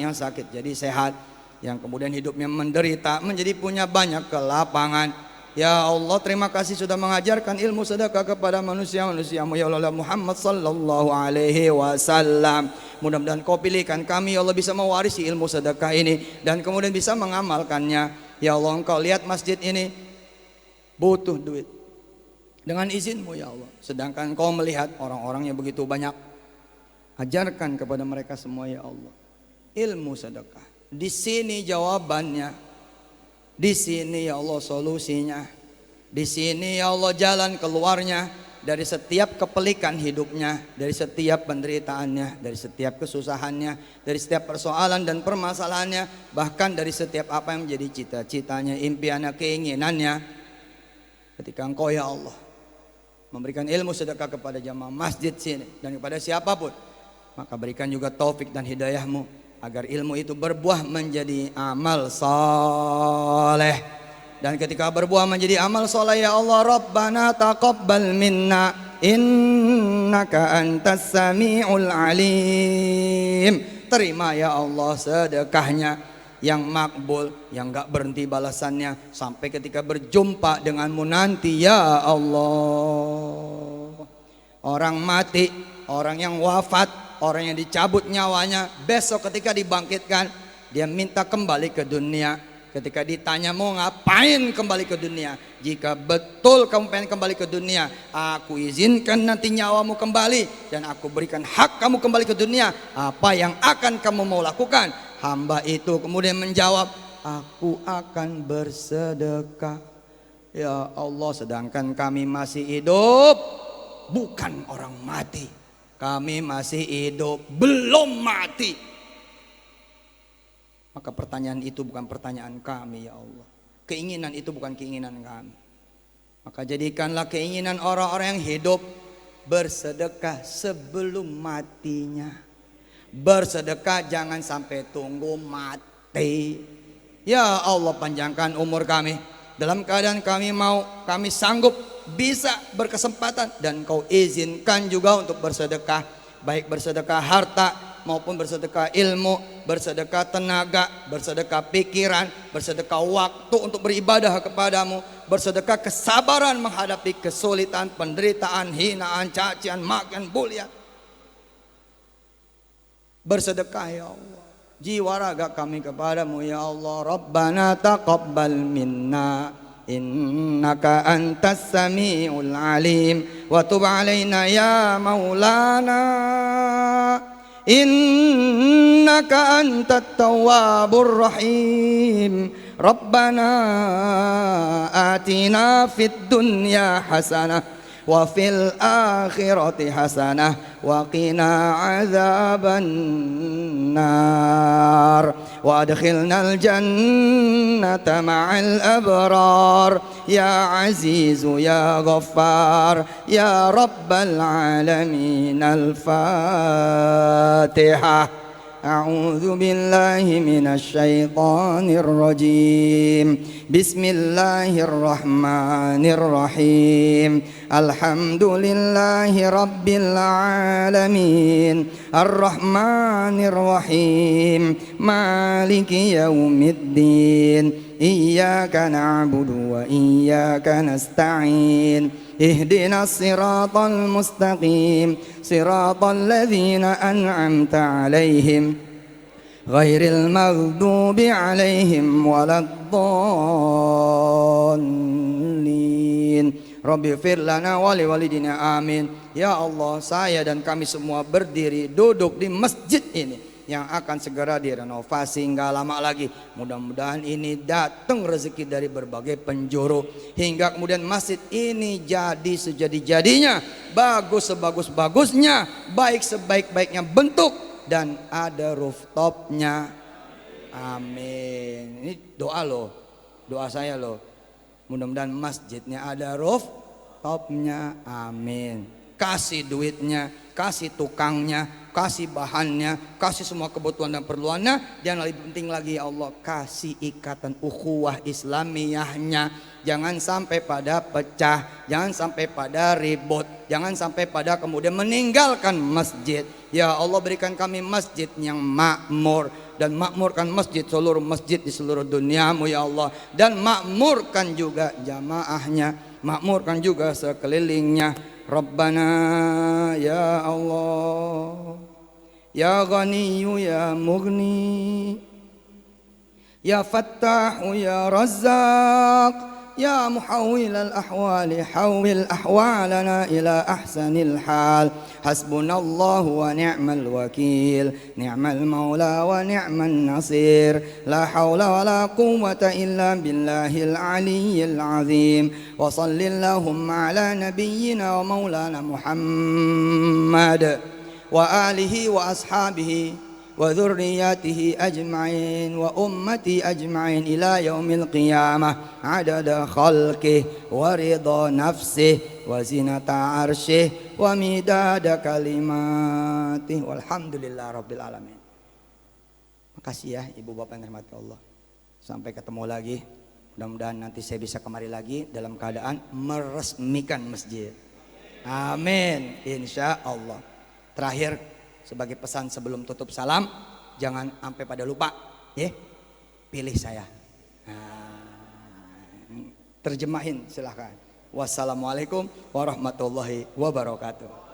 yang sakit jadi sehat, yang kemudian hidupnya menderita menjadi punya banyak kelapangan. Ya Allah, terima kasih sudah mengajarkan ilmu sedekah kepada manusia-manusiamu ya Allah Muhammad sallallahu alaihi wasallam. Mudah-mudahan Kau pilihkan kami ya Allah bisa mewarisi ilmu sedekah ini dan kemudian bisa mengamalkannya. Ya Allah, Engkau lihat masjid ini butuh duit dengan izinmu ya Allah, sedangkan Kau melihat orang-orang yang begitu banyak. Ajarkan kepada mereka semua ya Allah ilmu sedekah. Di sini jawabannya, di sini ya Allah solusinya, di sini ya Allah jalan keluarnya dari setiap kepelikan hidupnya, dari setiap penderitaannya, dari setiap kesusahannya, dari setiap persoalan dan permasalahannya, bahkan dari setiap apa yang menjadi cita-citanya, impiannya, keinginannya. Ketika Engkau ya Allah memberikan ilmu sedekah kepada jamaah masjid sini dan kepada siapapun, maka berikan juga taufik dan hidayahmu agar ilmu itu berbuah menjadi amal saleh. Dan ketika berbuah menjadi amal saleh ya Allah, Rabbana taqabbal minna innaka antas sami'ul alim. Terima ya Allah sedekahnya yang makbul, yang gak berhenti balasannya sampai ketika berjumpa denganmu nanti ya Allah. Orang mati, orang yang wafat, orang yang dicabut nyawanya, besok ketika dibangkitkan, dia minta kembali ke dunia. Ketika ditanya mau ngapain kembali ke dunia, jika betul kamu pengen kembali ke dunia, aku izinkan nanti nyawamu kembali dan aku berikan hak kamu kembali ke dunia. Apa yang akan kamu mau lakukan? Hamba itu kemudian menjawab, aku akan bersedekah. Ya Allah, sedangkan kami masih hidup, bukan orang mati. Kami masih hidup, belum mati. Maka pertanyaan itu bukan pertanyaan kami ya Allah. Keinginan itu bukan keinginan kami. Maka jadikanlah keinginan orang-orang yang hidup bersedekah sebelum matinya. Bersedekah jangan sampai tunggu mati. Ya Allah, panjangkan umur kami. Dalam keadaan kami mau, kami sanggup, bisa berkesempatan. Dan kau izinkan juga untuk bersedekah. Baik bersedekah harta maupun bersedekah ilmu, bersedekah tenaga, bersedekah pikiran, bersedekah waktu untuk beribadah kepadamu, bersedekah kesabaran menghadapi kesulitan, penderitaan, hinaan, cacian, makian, bulian. Bersedekah ya Allah, jiwa raga kami kepadamu ya Allah. Rabbana taqabbal minna innaka antas samiul alim wa tub alaina ya maulana innaka antat tawwabur rahim. Rabbana atina fid dunya hasanah wa fil akhirati hasanah wa qina adzaban nar wa adkhilnal jannata ma'al abrar ya azizu ya ghaffar ya rabbal alamin. Al-Fatihah. أعوذ بالله من الشيطان الرجيم بسم الله الرحمن الرحيم الحمد لله رب العالمين الرحمن الرحيم مالك يوم الدين إياك نعبد وإياك نستعين اهدنا الصراط المستقيم صراط الذين أنعمت عليهم غير المغضوب عليهم ولا الضالين. Rabbi fir lana wa liwalidina amin. Ya Allah, saya dan kami semua berdiri duduk di masjid ini yang akan segera direnovasi nggak lama lagi. Mudah-mudahan ini datang rezeki dari berbagai penjuru hingga kemudian masjid ini jadi sejadi-jadinya, bagus sebagus-bagusnya, baik sebaik-baiknya bentuk, dan ada rooftopnya. Amin. Ini doa loh, doa saya loh. Mudah-mudahan masjidnya ada rooftopnya. Amin. Kasih duitnya, kasih tukangnya, kasih bahannya, kasih semua kebutuhan dan perluannya. Dan lebih penting lagi ya Allah, kasih ikatan ukhuwah Islamiyahnya. Jangan sampai pada pecah, jangan sampai pada ribut, jangan sampai pada kemudian meninggalkan masjid. Ya Allah, berikan kami masjid yang makmur, dan makmurkan masjid seluruh masjid di seluruh duniamu ya Allah. Dan makmurkan juga jamaahnya, makmurkan juga sekelilingnya. Rabbana ya Allah, ya Ghaniyu ya Mughni, ya Fattahu ya Razzaq, يا محول الأحوال حول أحوالنا إلى أحسن الحال. حسبنا الله ونعم الوكيل نعم المولى ونعم النصير لا حول ولا قوة إلا بالله العلي العظيم. وصل اللهم على نبينا ومولانا محمد وآله وأصحابه وذرياته أجمعين وأمتي أجمعين إلى يوم القيامة عدد خلقه ورضا نفسه وزنة عرشه ومداد كلماته والحمد لله رب العالمين. Makasih ya Ibu Bapak yang dirahmati Allah. Sampai ketemu lagi. Mudah-mudahan nanti saya bisa kemari lagi dalam keadaan meresmikan masjid. Amin. Insya Allah. Terakhir, sebagai pesan sebelum tutup salam, jangan sampai pada lupa, ya, pilih saya. Terjemahin silahkan. Wassalamualaikum warahmatullahi wabarakatuh.